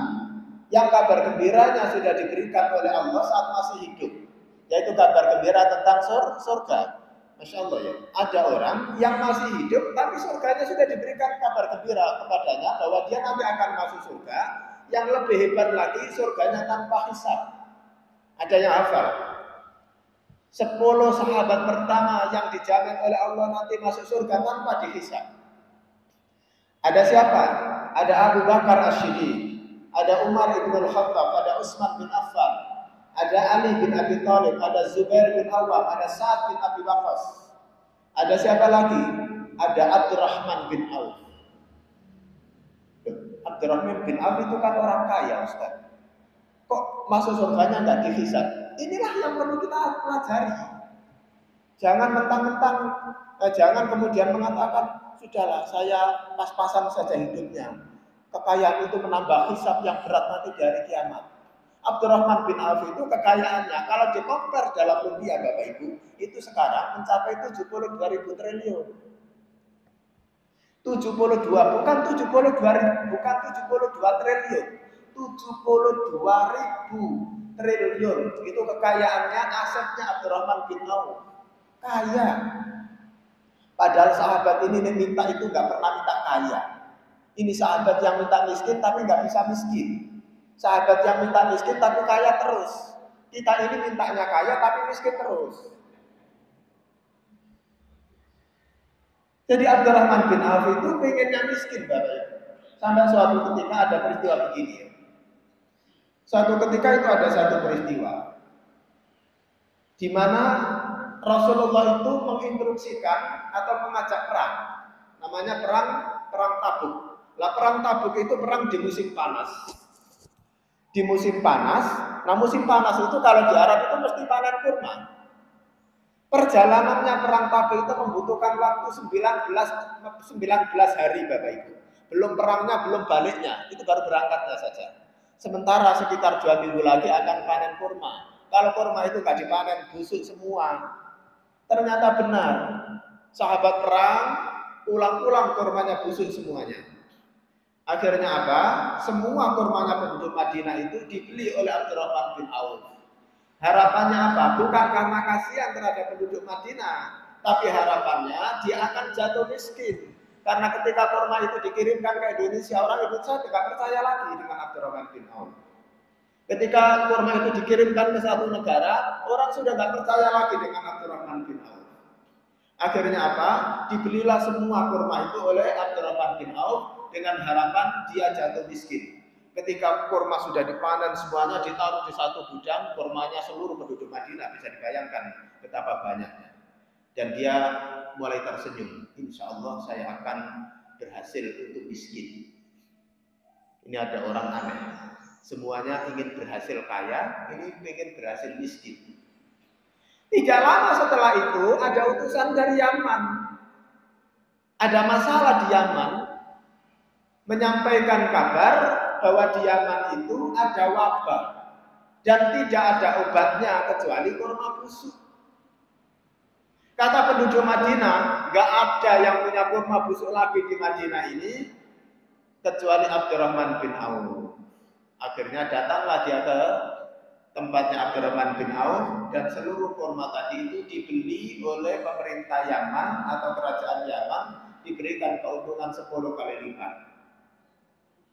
yang kabar gembiranya sudah diberikan oleh Allah saat masih hidup, yaitu kabar gembira tentang surga. Masya Allah ya, ada orang yang masih hidup tapi surganya sudah diberikan kabar gembira kepadanya bahwa dia nanti akan masuk surga. Yang lebih hebat lagi, surganya tanpa hisab. Ada yang hafal? 10 sahabat pertama yang dijamin oleh Allah nanti masuk surga tanpa dihisab. Ada siapa? Ada Abu Bakar As-Siddiq, ada Umar ibn al-Khattab, ada Utsman bin Affan, ada Ali bin Abi Thalib, ada Zubair bin Awam, ada Sa'ad bin Abi Waqqas. Ada siapa lagi? Ada Abdurrahman bin Auf. Abdurrahman bin Auf itu kan orang kaya, Ustaz. Kok masuk surganya nggak dihisab? Inilah yang perlu kita pelajari. Jangan mentang-mentang, jangan kemudian mengatakan, sudahlah saya pas-pasan saja hidupnya. Kekayaan itu menambah hisab yang berat nanti di hari kiamat. Abdurrahman bin Auf itu kekayaannya kalau dikompar dalam rupiah Bapak Ibu itu sekarang mencapai 72.000 triliun. 72 bukan 72 triliun, 72.000 triliun itu kekayaannya, asetnya Abdurrahman bin Auf. Kaya. Padahal sahabat ini minta itu nggak pernah minta kaya. Ini sahabat yang minta miskin tapi nggak bisa miskin. Sahabat yang minta miskin tapi kaya terus. Kita ini mintanya kaya tapi miskin terus. Jadi Abdurrahman bin Auf itu pengennya miskin Bapak. Sampai suatu ketika ada peristiwa begini. Suatu ketika itu ada satu peristiwa di mana Rasulullah itu menginstruksikan atau mengajak perang. Namanya perang Tabuk. Lah perang Tabuk itu perang di musim panas. Di musim panas, nah musim panas itu kalau di Arab itu mesti panen kurma. Perjalanannya perang Tabuk itu membutuhkan waktu 19 hari Bapak Ibu. Belum perangnya, belum baliknya, itu baru berangkatnya saja. Sementara sekitar 2 minggu lagi akan panen kurma. Kalau kurma itu gak dipanen, busuk semua. Ternyata benar, sahabat perang ulang-ulang kurmanya busuk semuanya. Akhirnya apa? Semua kurmanya penduduk Madinah itu dibeli oleh Abdurrahman bin Auf. Harapannya apa? Bukan karena kasihan terhadap penduduk Madinah, tapi harapannya dia akan jatuh miskin. Karena ketika kurma itu dikirimkan ke Indonesia, orang Indonesia tidak percaya lagi dengan Abdurrahman bin Auf. Ketika kurma itu dikirimkan ke satu negara, orang sudah tidak percaya lagi dengan Abdurrahman bin Auf. Akhirnya apa? Dibelilah semua kurma itu oleh Abdurrahman bin Auf dengan harapan dia jatuh miskin. Ketika kurma sudah dipanen semuanya ditaruh di satu gudang, kurmanya seluruh penduduk Madinah, bisa dibayangkan betapa banyaknya. Dan dia mulai tersenyum. Insya Allah saya akan berhasil untuk miskin. Ini ada orang aneh. Semuanya ingin berhasil kaya, ini ingin berhasil miskin. Tidak lama setelah itu ada utusan dari Yaman. Ada masalah di Yaman, menyampaikan kabar bahwa di Yaman itu ada wabah dan tidak ada obatnya kecuali kurma busuk. Kata penduduk Madinah, nggak ada yang punya kurma busuk lagi di Madinah ini kecuali Abdurrahman bin Auf. Akhirnya datanglah dia ke tempatnya Abdurrahman bin Auf dan seluruh kurma tadi itu dibeli oleh pemerintah Yaman atau kerajaan Yaman, diberikan keuntungan 10 kali lipat.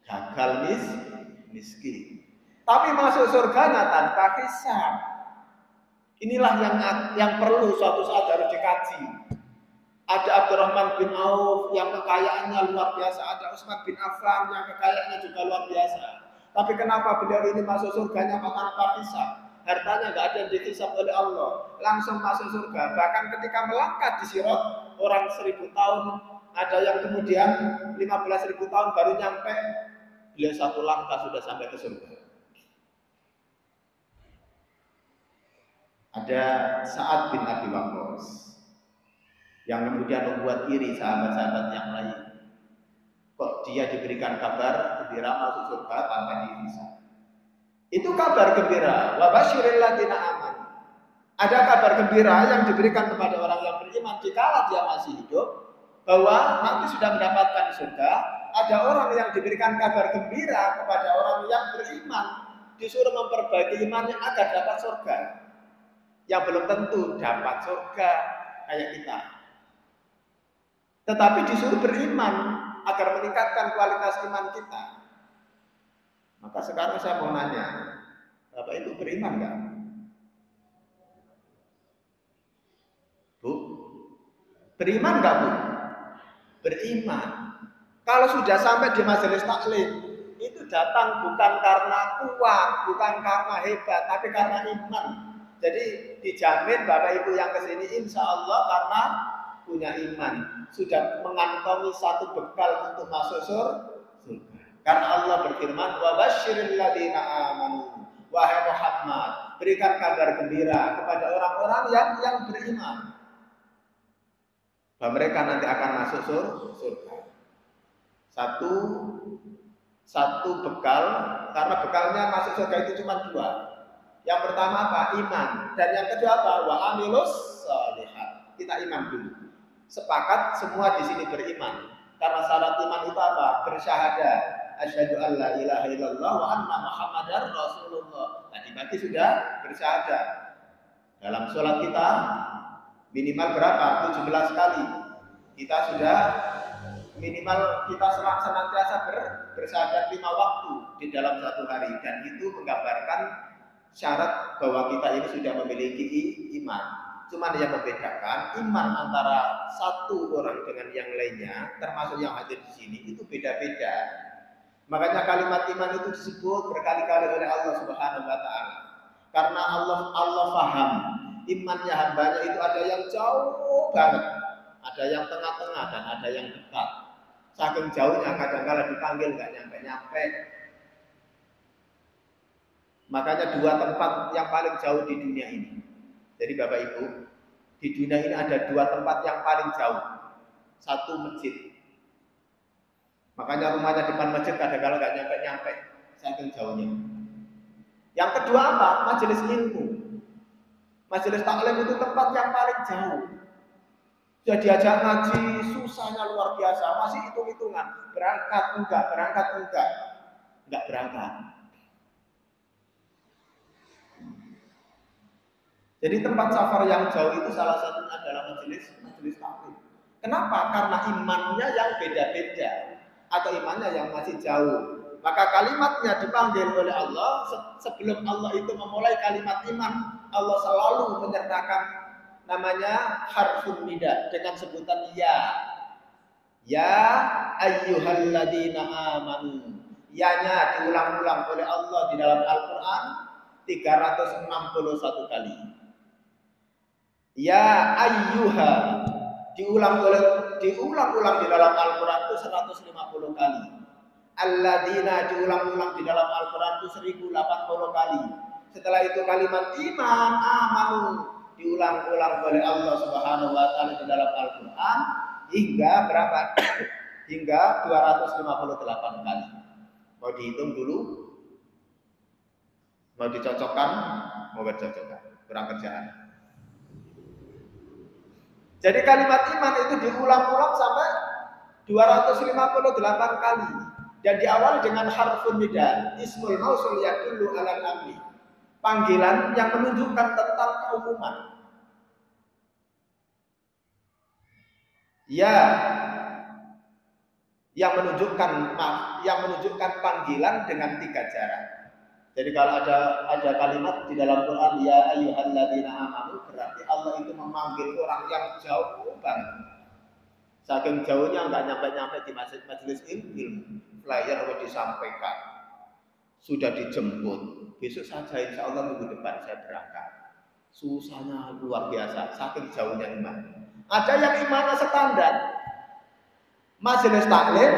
Gagal miskin. Tapi masuk surganya tanpa hisab. Inilah yang perlu suatu saat harus dikaji. Ada Abdurrahman bin Auf yang kekayaannya luar biasa, ada Utsman bin Affan yang kekayaannya juga luar biasa. Tapi kenapa beliau ini masuk surganya tanpa hisab? Hartanya nggak ada yang dihisab oleh Allah, langsung masuk surga. Bahkan ketika melangkah di Sirat, orang 1000 tahun, ada yang kemudian 15.000 tahun baru nyampe. Beliau satu langkah sudah sampai ke surga. Ada Sa'ad bin Abi Waqqas yang kemudian membuat iri sahabat-sahabat yang lain. Kok dia diberikan kabar gembira masuk surga tanpa dihisab? Itu kabar gembira. Wa basyiril ladzina amanu. Ada kabar gembira yang diberikan kepada orang yang beriman dikala dia masih hidup, bahwa nanti sudah mendapatkan surga. Ada orang yang diberikan kabar gembira kepada orang yang beriman, disuruh memperbaiki imannya agar dapat surga. yang belum tentu dapat surga kayak kita. Tetapi disuruh beriman agar meningkatkan kualitas iman kita. Maka sekarang saya mau nanya, Bapak Ibu beriman nggak? Bu, beriman nggak Bu? Beriman. Kalau sudah sampai di majelis taklim, itu datang bukan karena kuat, bukan karena hebat, tapi karena iman. Jadi dijamin Bapak Ibu yang kesini insya Allah karena punya iman, sudah mengantongi satu bekal untuk masuk surga. Karena Allah berfirman, wa basyiril ladzina amanu, wahai Muhammad, berikan kabar gembira kepada orang-orang yang beriman, bahwa mereka nanti akan masuk surga. Satu bekal, karena bekalnya masuk surga itu cuma dua. Yang pertama apa? Iman. Dan yang kedua apa? Wa amilus sholihat. Kita iman dulu. Sepakat semua di sini beriman. Karena syarat iman itu apa? Bersyahadat. Asyhadu an la ilaha illallah wa anna Muhammadar Rasulullah. Tadi pagi sudah bersyahadat. Dalam sholat kita minimal berapa? 17 kali. Kita sudah minimal kita senantiasa bersyahadat 5 waktu di dalam satu hari. Dan itu menggambarkan syarat bahwa kita ini sudah memiliki iman. Cuman yang membedakan iman antara satu orang dengan yang lainnya, termasuk yang hadir di sini, itu beda-beda. Makanya kalimat iman itu disebut berkali-kali oleh Allah Subhanahu wa taala. Karena Allah paham imannya hambanya itu ada yang jauh banget, ada yang tengah-tengah dan ada yang dekat. Saking jauhnya kadang-kala dipanggil nggak nyampe-nyampe. Makanya dua tempat yang paling jauh di dunia ini. Jadi Bapak Ibu, di dunia ini ada dua tempat yang paling jauh. Satu masjid. Makanya rumahnya depan masjid kadang-kadang nggak nyampe-nyampe, saking jauhnya. Yang kedua apa? Majelis ilmu. Majelis taklim itu tempat yang paling jauh. Sudah diajak ngaji, susahnya luar biasa. Masih hitung-hitungan. Berangkat enggak. Enggak berangkat. Jadi tempat safar yang jauh itu salah satunya adalah majelis taklim. Kenapa? Karena imannya yang beda-beda atau imannya yang masih jauh. Maka kalimatnya dipanggil oleh Allah. Sebelum Allah itu memulai kalimat iman, Allah selalu menyertakan namanya harfun nida dengan sebutan ya. Ya ayyuhalladzina amanu. Ya-nya diulang-ulang oleh Allah di dalam Al-Qur'an 361 kali. Ya ayyuha diulang-ulang di dalam Al-Qur'an itu 150 kali. Alladzina diulang-ulang di dalam Al-Qur'an itu 1080 kali. Setelah itu kalimat iman amanu diulang-ulang oleh Allah Subhanahu wa taala di dalam Al-Qur'an hingga berapa? Hingga 258 kali. Mau dihitung dulu? Mau dicocokkan? Mau bercocokkan. Kurang kerjaan. Jadi kalimat iman itu diulang-ulang sampai 258 kali. Dan diawali dengan harfun nida, ismul mausul yadullu alal amri. Panggilan yang menunjukkan tentang keumuman. Ya, yang menunjukkan panggilan dengan 3 jarak. Jadi kalau ada kalimat di dalam Quran ya ayyuhalladzina amanu, berarti Allah itu memanggil orang yang jauh banget. Saking jauhnya nggak nyampe-nyampe di majelis ilmu. Flyer sudah disampaikan, sudah dijemput. Besok saja insya Allah minggu depan saya berangkat. Susahnya luar biasa, saking jauhnya iman. Ada yang imannya standar. Majelis taklim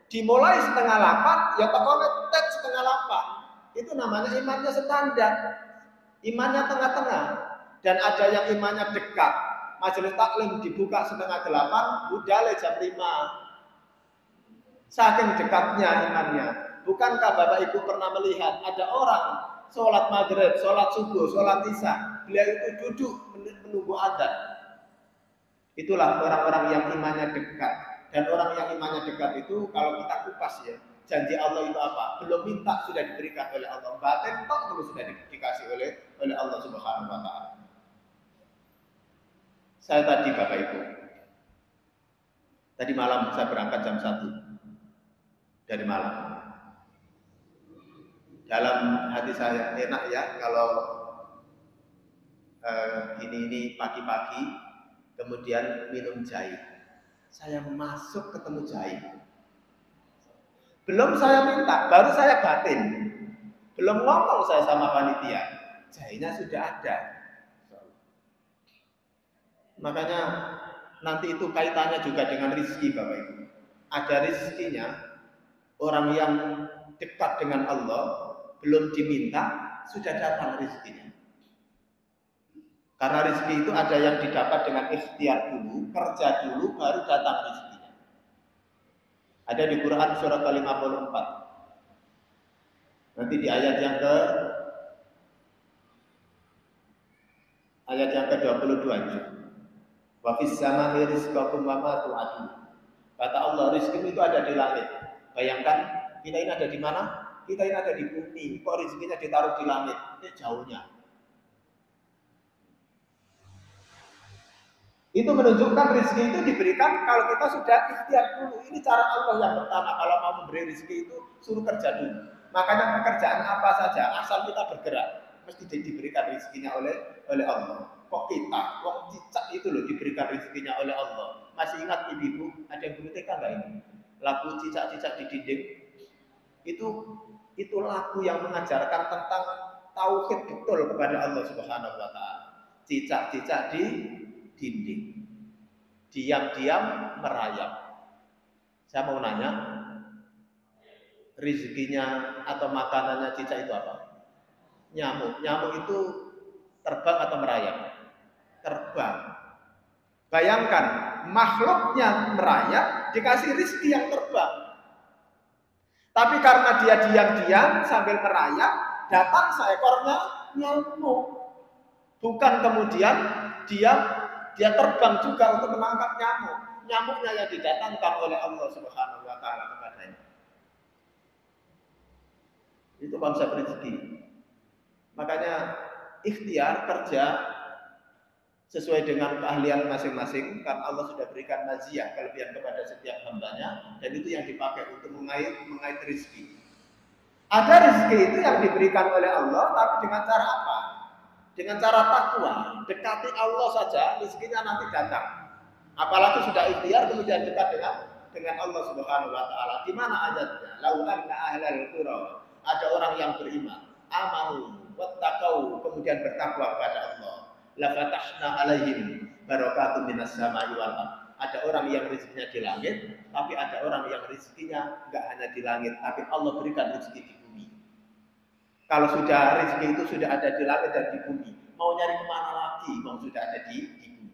dimulai 7:30, ya pokoknya tet 7:30. Itu namanya imannya standar. Imannya tengah-tengah. Dan ada yang imannya dekat. Majelis taklim dibuka 7:30, udah jam 5. Saking dekatnya imannya. Bukankah Bapak Ibu pernah melihat ada orang sholat maghrib, sholat subuh, sholat isya, beliau itu duduk menunggu adzan. Itulah orang-orang yang imannya dekat. Dan orang yang imannya dekat itu kalau kita kupas ya, janji Allah itu apa? Belum minta sudah diberikan oleh Allah. Batin tok belum sudah dikasih oleh Allah Subhanahu wa taala. Saya tadi Bapak Ibu, tadi malam saya berangkat jam 1 dari malam. Dalam hati saya enak ya kalau ini pagi-pagi kemudian minum jahe. Saya masuk ketemu jahe. Belum saya minta, baru saya batin. Belum ngomong saya sama panitia, jahenya sudah ada. Makanya nanti itu kaitannya juga dengan rezeki Bapak Ibu. Ada rezekinya, orang yang dekat dengan Allah belum diminta sudah datang rezekinya. Karena rezeki itu ada yang didapat dengan ikhtiar dulu, kerja dulu, baru datang rezekinya. Ada di Quran surat ke-54. Nanti di ayat yang ke-22 itu. Wa fis samai rizqakum wa ma tu'adun. Kata Allah, rezeki itu ada di langit. Bayangkan kita ini ada di mana? Kita ini ada di bumi. Kok rezekinya ditaruh di langit? Ini jauhnya. Itu menunjukkan rezeki itu diberikan kalau kita sudah ikhtiar dulu. Ini cara Allah yang pertama. Kalau mau memberi rezeki itu suruh kerja dulu. Makanya pekerjaan apa saja asal kita bergerak mesti diberikan rezekinya oleh Allah. Kok kita, wong cicak itu loh diberikan rezekinya oleh Allah. Masih ingat ibu-ibu ada yang belum TK nggak ini? Lagu cicak-cicak di dinding itu lagu yang mengajarkan tentang tauhid betul kepada Allah Subhanahu wa taala. Cicak-cicak di dinding, diam-diam merayap. Saya mau nanya, rezekinya atau makanannya cicak itu apa? Nyamuk. Nyamuk itu terbang atau merayap? Terbang. Bayangkan, makhluknya merayap dikasih rezeki yang terbang. Tapi karena dia diam-diam sambil merayap, datang seekornya nyamuk. Bukan kemudian dia terbang juga untuk menangkap nyamuk. Nyamuknya yang didatangkan oleh Allah Subhanahu wa taala kepadanya. Itu konsep rezeki. Makanya ikhtiar kerja sesuai dengan keahlian masing-masing, karena Allah sudah berikan maziyah kelebihan kepada setiap hambanya, dan itu yang dipakai untuk mengait rezeki. Ada rezeki itu yang diberikan oleh Allah, tapi dengan cara apa? Dengan cara takwa, dekati Allah saja, rezekinya nanti datang. Apalagi sudah ikhtiar kemudian dekat dengan Allah Subhanahu wa taala. Di mana ayatnya? Lau anna ahlal qura, ada orang yang beriman, amanu wattaqau, kemudian bertakwa kepada Allah. La fatahna alaihim barakatun minas samai wal ardh. Ada orang yang rezekinya di langit, tapi ada orang yang rezekinya enggak hanya di langit, tapi Allah berikan rezeki di bumi. Kalau sudah rezeki itu sudah ada di langit dan di bumi, mau nyari kemana lagi? Mau sudah ada di bumi.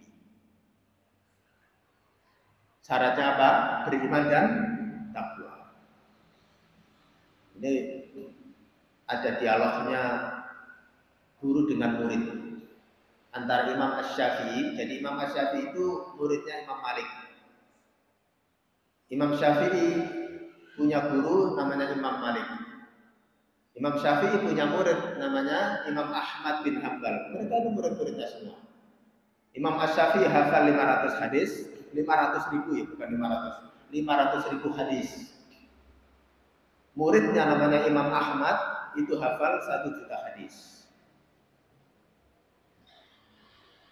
Syaratnya apa? Beriman dan takwa. Ini ada dialognya guru dengan murid antara Imam Asy-Syafi'i. Jadi Imam Asy-Syafi'i itu muridnya Imam Malik. Imam Syafi'i punya guru namanya Imam Malik. Imam Syafi'i punya murid namanya Imam Ahmad bin Hanbal. Mereka itu murid-muridnya semua. Imam Asy-Syafi'i hafal 500 hadis, 500.000 ya, bukan 500.000 hadis. Muridnya namanya Imam Ahmad itu hafal 1 juta hadis.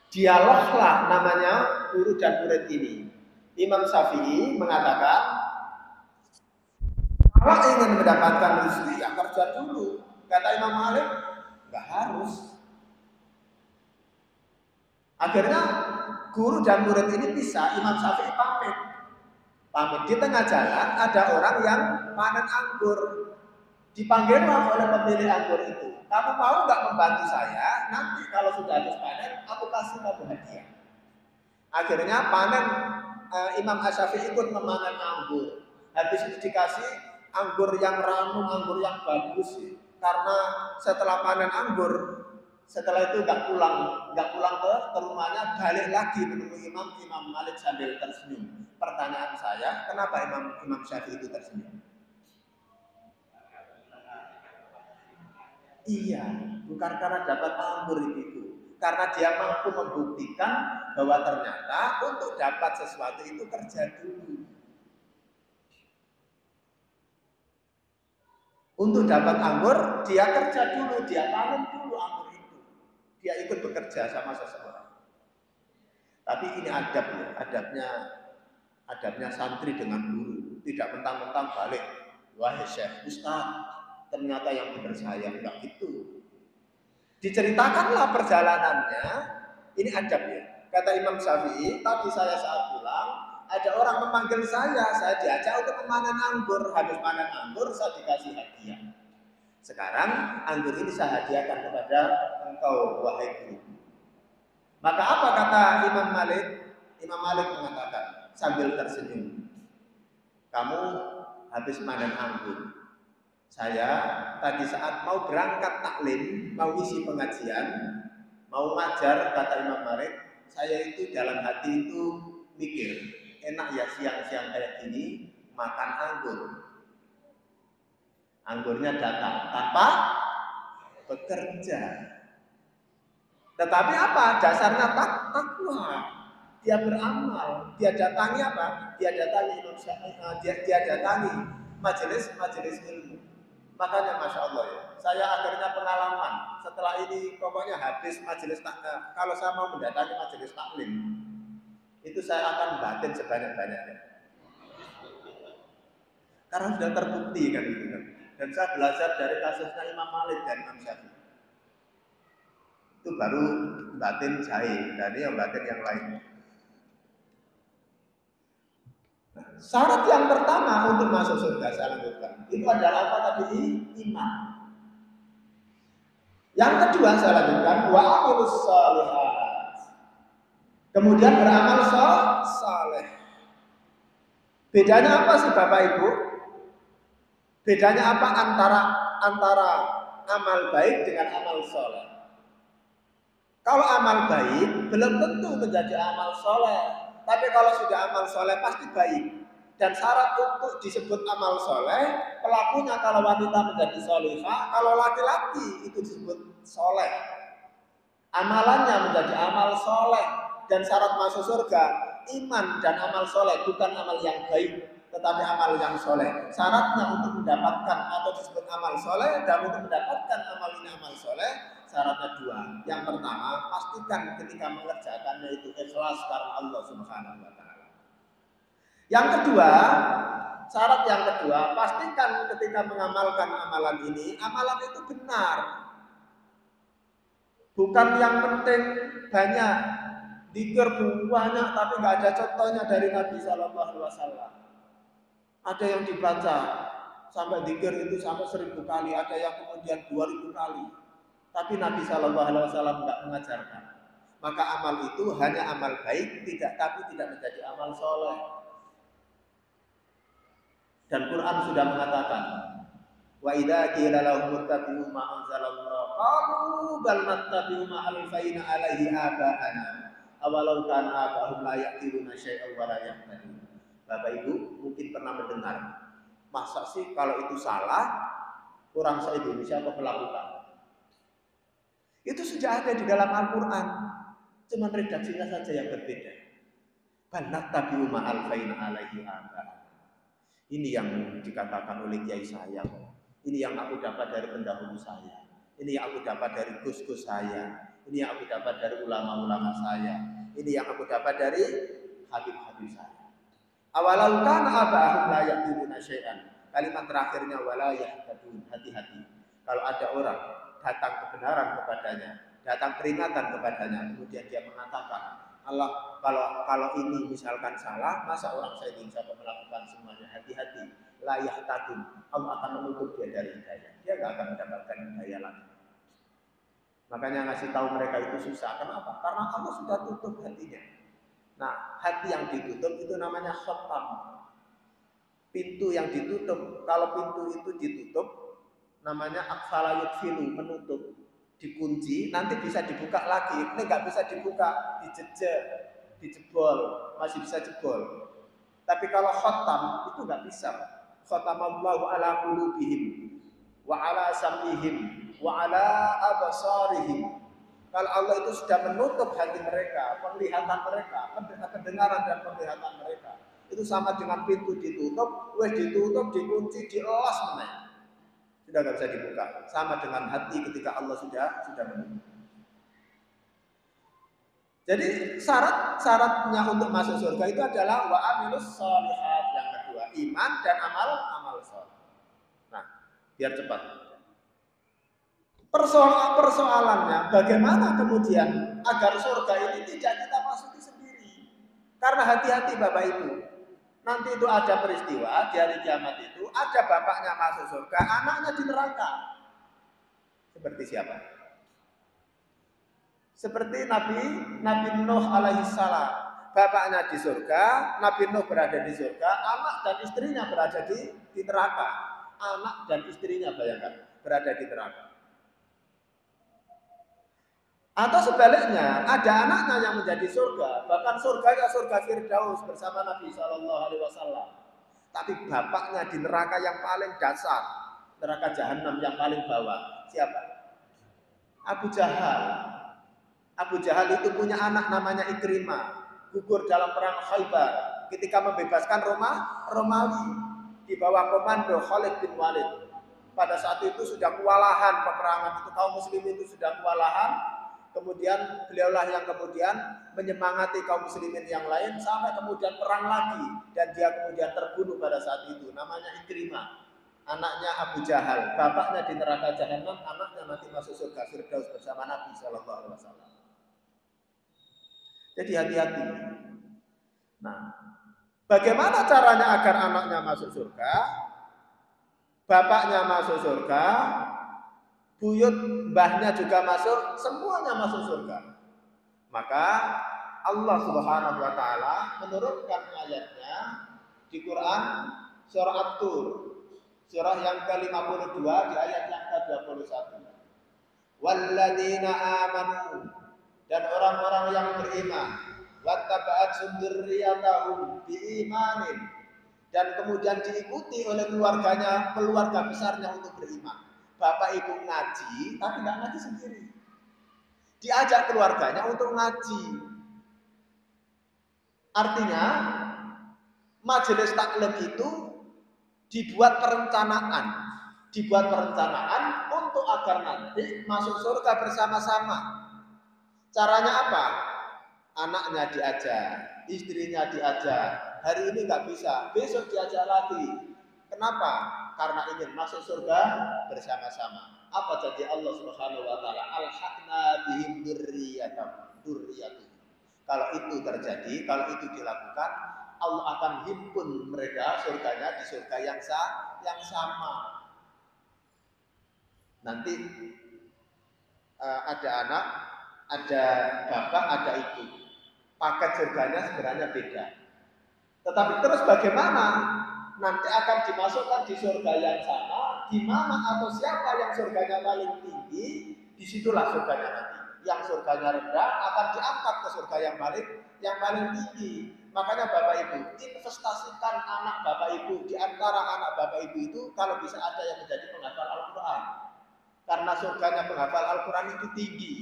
Dialoglah namanya guru dan murid ini. Imam Syafi'i mengatakan, kalau ingin mendapatkan rezeki ya kerja dulu. Kata Imam Malik, nggak harus. Akhirnya guru dan murid ini bisa. Imam Syafi'i pamit. Di tengah jalan ada orang yang panen anggur. Dipanggillah oleh pemilik anggur itu. Kamu mau nggak membantu saya? Nanti kalau sudah habis panen, aku kasih kamu hadiah. Akhirnya Imam Asy-Syafi'i ikut memanen anggur. Habis itu dikasih anggur yang ranum, anggur yang bagus. Karena setelah panen anggur, setelah itu nggak pulang ke rumahnya, balik lagi menemui Imam Malik sambil tersenyum. Pertanyaan saya, kenapa Imam Syafi'i itu tersenyum? Iya, bukan karena dapat anggur itu, karena dia mampu membuktikan bahwa ternyata untuk dapat sesuatu itu kerja dulu. Untuk dapat anggur, dia kerja dulu, dia panen dulu anggur itu. Dia ikut bekerja sama seseorang. Tapi ini adab ya, adabnya santri dengan guru. Tidak mentang-mentang balik, wahai Syekh, Ustaz, ternyata yang benar saya, enggak gitu. Diceritakanlah perjalanannya, ini adab ya. Kata Imam Syafi'i, tadi saya saat pulang, ada orang memanggil saya diajak untuk memanen anggur. Habis panen anggur, saya dikasih hadiah. Sekarang anggur ini saya hadiahkan kepada engkau, wahai guru. Maka apa kata Imam Malik? Imam Malik mengatakan sambil tersenyum, kamu habis panen anggur. Saya tadi saat mau berangkat taklim, mau isi pengajian, mau ngajar, kata Imam Malik, saya itu dalam hati itu mikir, enak ya siang-siang kayak gini makan anggur. Anggurnya datang tanpa bekerja. Tetapi apa? Dasarnya takwa. Dia beramal. Dia datangi apa? Dia datangi dia datangi majelis ilmu. Makanya Masya Allah ya, saya akhirnya pengalaman setelah ini pokoknya habis majelis kalau saya mau mendatangi majelis taklim, itu saya akan batin sebanyak-banyaknya. Karena sudah terbukti kan itu kan. Dan saya belajar dari kasusnya Imam Malik dan Imam Syafi'i. Itu baru batin jahil, dari yang batin yang lain. Syarat yang pertama untuk masuk surga, saya lanjutkan, itu adalah apa tadi? Iman. Yang kedua saya lanjutkan, wa amilus shalihat. Kemudian beramal saleh. Bedanya apa sih Bapak Ibu? Bedanya apa antara amal baik dengan amal saleh? Kalau amal baik belum tentu menjadi amal saleh, tapi kalau sudah amal saleh pasti baik. Dan syarat untuk disebut amal soleh, pelakunya kalau wanita menjadi solehah, kalau laki-laki itu disebut soleh. Amalannya menjadi amal soleh. Dan syarat masuk surga, iman dan amal soleh, bukan amal yang baik, tetapi amal yang soleh. Syaratnya untuk mendapatkan atau disebut amal soleh dan untuk mendapatkan amal ini amal soleh, syaratnya dua. Yang pertama, pastikan ketika mengerjakannya itu ikhlas karena Allah Subhanahu wa Ta'ala. Yang kedua, syarat yang kedua, pastikan ketika mengamalkan amalan ini, amalan itu benar. Bukan yang penting banyak, dzikir banyak tapi nggak ada contohnya dari Nabi Shallallahu Alaihi Wasallam. Ada yang dibaca sampai dzikir itu sampai 1000 kali, ada yang kemudian 2000 kali. Tapi Nabi Shallallahu Alaihi Wasallam nggak mengajarkan. Maka amal itu hanya amal baik, tapi tidak menjadi amal soleh. Dan Quran sudah mengatakan, wa idza qila lahum ittabi'u ma anzalallah qalu bal nattabi'u ma alfayna alaihi aba'ana awalau kana aba'hum la yaqiluna syai'an wa la yahtadun. Bapak Ibu mungkin pernah mendengar, masa sih kalau itu salah orang se-Indonesia kok melakukan? Itu sudah ada di dalam Al-Qur'an, cuma redaksinya saja yang berbeda. Bal nattabi'u ma alfayna alaihi aba'ana. Ini yang dikatakan oleh kiai saya. Ini yang aku dapat dari pendahulu saya. Ini yang aku dapat dari gus-gus saya. Ini yang aku dapat dari ulama-ulama saya. Ini yang aku dapat dari habib-habib saya. Awalau kana aba'ahum la yaqiluna syai'an. Kalimat terakhirnya wala yahtadun, hati-hati. Kalau ada orang datang kebenaran kepadanya, datang peringatan kepadanya, kemudian dia mengatakan, Allah, kalau ini misalkan salah, masa orang saya bisa melakukan semuanya? Hati-hati, layak tadun. Allah akan menutup dia dari hidayah. Dia nggak akan mendapatkan hidayah lagi. Makanya ngasih tahu mereka itu susah. Kenapa? Karena Allah sudah tutup hatinya. Nah, hati yang ditutup itu namanya khatam. Pintu yang ditutup. Kalau pintu itu ditutup, namanya akfala yukfilu, menutup. Dikunci, nanti bisa dibuka lagi. Ini nggak bisa dibuka, dijebol, masih bisa jebol. Tapi kalau khatam itu nggak bisa. Khatamallahu ala qulubihim wa ala sam'ihim wa ala absarihim. Kalau Allah itu sudah menutup hati mereka, penglihatan mereka, pendengaran dan penglihatan mereka, itu sama dengan pintu ditutup, ditutup, dikunci, dielas meneh. Sudah nggak bisa dibuka. Sama dengan hati ketika Allah sudah menutup. Jadi syaratnya untuk masuk surga itu adalah wa amilus sholihat, yang kedua iman dan amal sholih. Nah, biar cepat. Persoalannya bagaimana kemudian agar surga ini tidak kita masuki sendiri. Karena hati-hati Bapak Ibu, nanti itu ada peristiwa di hari kiamat itu ada bapaknya masuk surga, anaknya di neraka. Seperti siapa? Seperti Nabi Nuh alaihissalam, bapaknya di surga, Nabi Nuh berada di surga, anak dan istrinya berada di neraka. Anak dan istrinya bayangkan berada di neraka. Atau sebaliknya, ada anaknya yang menjadi surga, bahkan surga Firdaus bersama Nabi Shallallahu Alaihi Wasallam. Tapi bapaknya di neraka yang paling dasar, neraka jahanam yang paling bawah. Siapa? Abu Jahal. Abu Jahal itu punya anak namanya Ikrimah, gugur dalam perang Khaybar ketika membebaskan Romawi di bawah komando Khalid bin Walid. Pada saat itu sudah kewalahan peperangan itu, kaum muslimin itu sudah kewalahan. Kemudian beliaulah yang kemudian menyemangati kaum muslimin yang lain sampai kemudian perang lagi, dan dia kemudian terbunuh pada saat itu. Namanya Ikrimah, anaknya Abu Jahal, bapaknya di neraka jahanam, anaknya nanti masuk surga Firdaus bersama Nabi Shallallahu Alaihi Wasallam. Jadi hati-hati. Nah, bagaimana caranya agar anaknya masuk surga, bapaknya masuk surga, buyut mbahnya juga masuk, semuanya masuk surga? Maka Allah Subhanahu wa taala menurunkan ayatnya di Quran surah At-Tur, surah yang ke-52 di ayat yang ke-21. Walladzina amanu, dan orang-orang yang beriman, wattaba'at dzurriyyatahum biimanin, dan kemudian diikuti oleh keluarga besarnya untuk beriman. Bapak ibu ngaji, tapi nggak ngaji sendiri. Diajak keluarganya untuk ngaji. Artinya, majelis taklim itu dibuat perencanaan untuk agar nanti masuk surga bersama-sama. Caranya apa? Anaknya diajak, istrinya diajak. Hari ini nggak bisa, besok diajak lagi. Kenapa? Karena ingin masuk surga bersama-sama. Apa jadi Allah Subhanahu wa taala? Alhaqna bihim dzurriyyatuhum. Kalau itu terjadi, kalau itu dilakukan, Allah akan himpun mereka surganya di surga yang sama. Nanti ada anak, ada bapak, ada ibu. Paket surganya sebenarnya beda. Tetapi terus bagaimana nanti akan dimasukkan di surga yang sama, di mana atau siapa yang surganya paling tinggi, disitulah surganya nanti. Yang surganya rendah akan diangkat ke surga yang paling tinggi. Makanya Bapak Ibu, investasikan anak Bapak Ibu. Di antara anak Bapak Ibu itu kalau bisa ada yang menjadi penghafal Al-Quran. Karena surganya penghafal Al-Quran itu tinggi.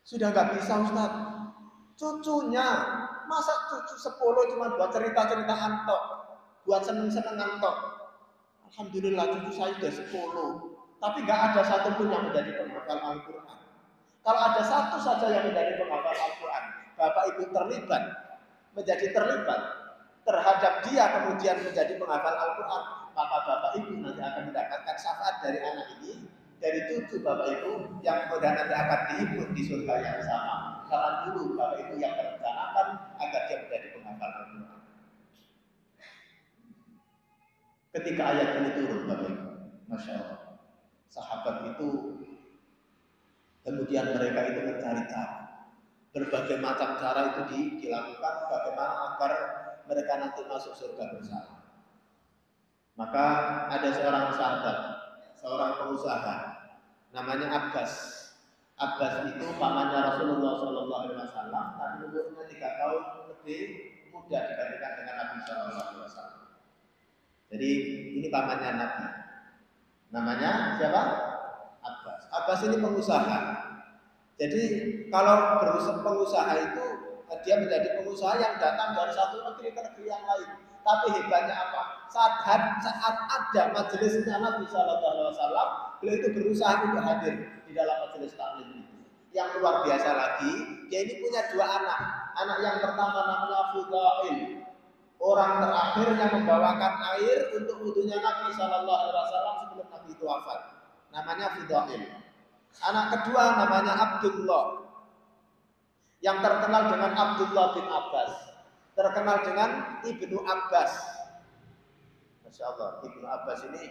Sudah nggak bisa Ustaz, cucunya, masa cucu 10 cuma buat cerita-cerita antok, buat seneng-seneng antok. Alhamdulillah cucu saya sudah 10, tapi nggak ada satupun yang menjadi penghafal Al-Quran. Kalau ada satu saja yang menjadi penghafal Al-Quran, Bapak Ibu menjadi terlibat terhadap dia kemudian menjadi penghafal Al-Quran, maka Bapak Ibu nanti akan mendapatkan syafaat dari anak ini, dari cucu Bapak Ibu yang kemudian nanti akan dihimpun di surga yang sama. Karena dulu Bapak Ibu yang merencanakan agar dia menjadi penghafal Al-Quran. Ketika ayat ini turun Bapak Ibu, Masya Allah, sahabat itu kemudian mereka itu mencari cara, berbagai macam cara itu dilakukan bagaimana agar mereka nanti masuk surga bersama. Maka ada seorang sahabat, seorang pengusaha, namanya Abbas. Abbas itu pamannya Rasulullah Shallallahu Alaihi Wasallam, tapi umurnya 3 tahun lebih muda dibandingkan dengan Nabi Shallallahu Alaihi Wasallam. Jadi ini pamannya Nabi. Namanya siapa? Abbas. Abbas. Abbas ini pengusaha. Jadi kalau pengusaha itu dia menjadi pengusaha yang datang dari satu negeri ke negeri yang lain. Tapi hebatnya apa? Saat ada majelisnya Nabi Shallallahu Alaihi Wasallam, beliau itu berusaha untuk hadir di dalam majelis taklim itu. Yang luar biasa lagi, dia ini punya dua anak. Anak yang pertama namanya Fudail, orang terakhir yang membawakan air untuk wudunya Nabi Shallallahu Alaihi Wasallam sebelum Nabi itu wafat. Namanya Fudail. Anak kedua namanya Abdullah, yang terkenal dengan Abdullah bin Abbas, terkenal dengan Ibnu Abbas. Masya Allah, Ibnu Abbas ini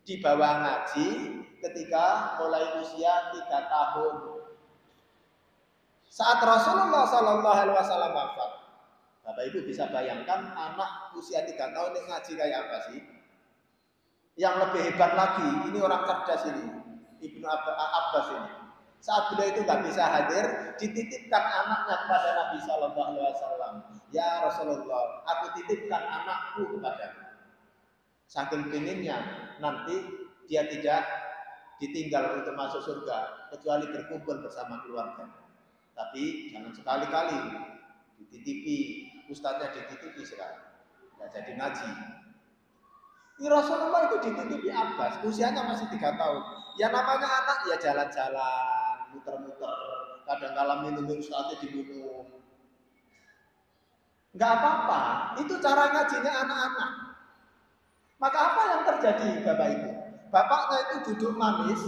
dibawa ngaji ketika mulai usia 3 tahun. Saat Rasulullah Shallallahu Alaihi Wasallam wafat, Bapak Ibu bisa bayangkan anak usia 3 tahun yang ngaji kayak apa sih? Yang lebih hebat lagi, ini orang cerdas ini, Ibnu Abbas ini. Saat beliau itu nggak bisa hadir, dititipkan anaknya kepada Nabi Shallallahu Alaihi Wasallam. Ya Rasulullah, aku titipkan anakku kepadamu. Saking pinginnya nanti dia tidak ditinggal untuk masuk surga, kecuali berkumpul bersama keluarga. Tapi jangan sekali-kali dititipi, ustadznya dititipi sekarang, nggak jadi ngaji. Ini Rasulullah itu dititipi Abbas, usianya masih 3 tahun. Ya namanya anak ya jalan-jalan, muter-muter, kadang-kala minum ustadznya diminum. Nggak apa-apa, itu cara ngajinya anak-anak. Maka apa yang terjadi Bapak Ibu? Bapaknya itu duduk manis,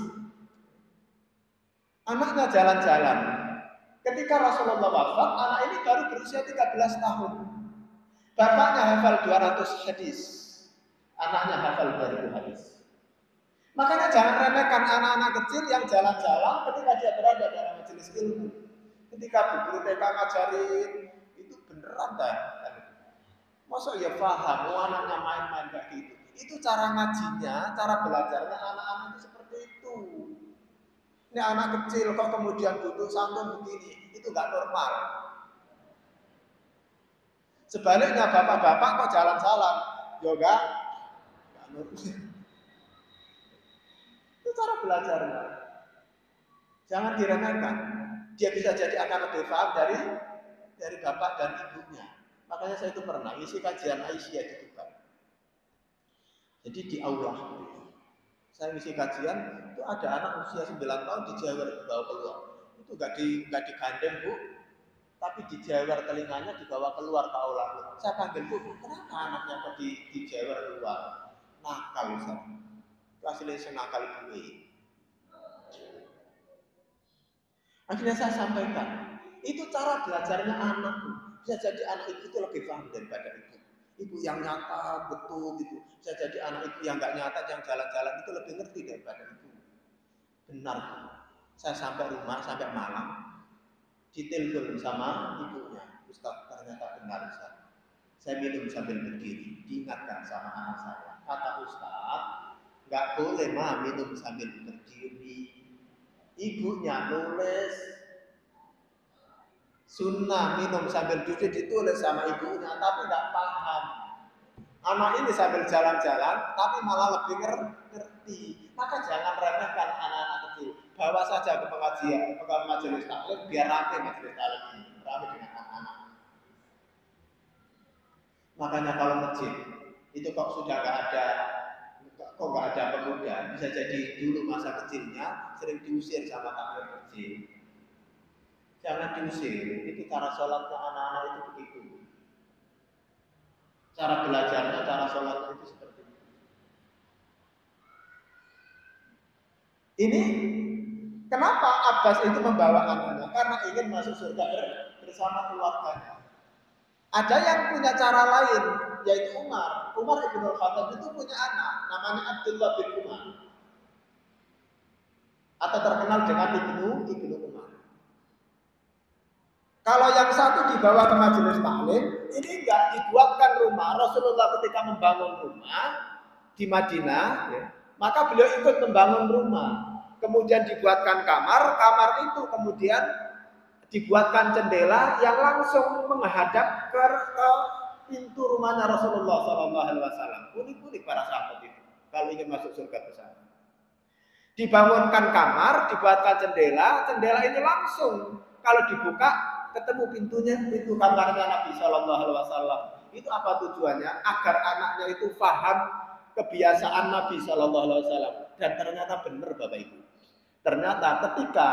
anaknya jalan-jalan. Ketika Rasulullah wafat, anak ini baru berusia 13 tahun. Bapaknya hafal 200 hadis, anaknya hafal 2000 hadis. Makanya jangan remehkan anak-anak kecil yang jalan-jalan ketika dia berada dalam majelis ilmu. Ketika guru TK ngajarin, itu beneran dah. Masa ya paham, anaknya main-main kayak gitu. Itu cara ngajinya, cara belajarnya anak-anak itu seperti itu. Ini anak kecil kok kemudian duduk santun begini, itu nggak normal. Sebaliknya bapak-bapak kok jalan-jalan, yoga, nggak normal. Itu cara belajarnya. Jangan diremehkan. Dia bisa jadi akan lebih paham dari bapak dan ibunya. Makanya saya itu pernah isi kajian Aisyah di Tuban. Jadi di aula saya ngisi kajian, itu ada anak usia 9 tahun dijewer dibawa keluar. Itu nggak digandeng Bu, tapi dijewer telinganya dibawa keluar ke aula. Saya panggil Bu, kenapa anaknya kok dijewer keluar? Nakal Ustaz. Itu hasilnya senakal gue. Akhirnya saya sampaikan, itu cara belajarnya anak. Bisa jadi anak itu lebih paham daripada ibu. Ibu yang nyata, betul gitu. Bisa jadi anak ibu yang nggak nyata, yang jalan-jalan itu lebih ngerti daripada ibu. Benar. Saya sampai rumah, sampai malam, ditelepon sama ibunya. Ustaz, ternyata benar Ustaz. Saya minum sambil berdiri, diingatkan sama anak saya. Kata Ustaz, nggak boleh mah minum sambil berdiri. Ibunya nulis sunnah minum sambil duduk ditulis sama ibunya, tapi nggak paham. Anak ini sambil jalan-jalan, tapi malah lebih ngerti. Maka jangan remehkan anak-anak kecil. Bawa saja ke pengajian, ke majelis taklim, biar rame majelis taklim ini, rame dengan anak-anak. Makanya kalau masjid itu kok sudah nggak ada pemuda, bisa jadi dulu masa kecilnya sering diusir sama taklim kecil. Jangan diusir, itu cara sholatnya anak-anak itu begitu. Cara belajarnya, cara sholatnya itu seperti itu. Ini kenapa Abbas itu membawa anaknya? Karena ingin masuk surga bersama keluarganya. Ada yang punya cara lain, yaitu Umar. Umar ibn Khattab itu punya anak, namanya Abdullah bin Umar, atau terkenal dengan Ibnu Umar. Kalau yang satu dibawa ke majelis taklim, ini enggak dibuatkan rumah. Rasulullah ketika membangun rumah di Madinah, ya, maka beliau ikut membangun rumah. Kemudian dibuatkan kamar itu kemudian dibuatkan jendela yang langsung menghadap ke pintu rumahnya Rasulullah SAW. Unik-unik para sahabat itu kalau ingin masuk surga bersama. Dibangunkan kamar, dibuatkan jendela, jendela ini langsung kalau dibuka ketemu pintunya, pintu kamarnya Nabi Shallallahu Alaihi Wasallam. Itu apa tujuannya? Agar anaknya itu paham kebiasaan Nabi Shallallahu Alaihi Wasallam. Dan ternyata benar Bapak Ibu. Ternyata ketika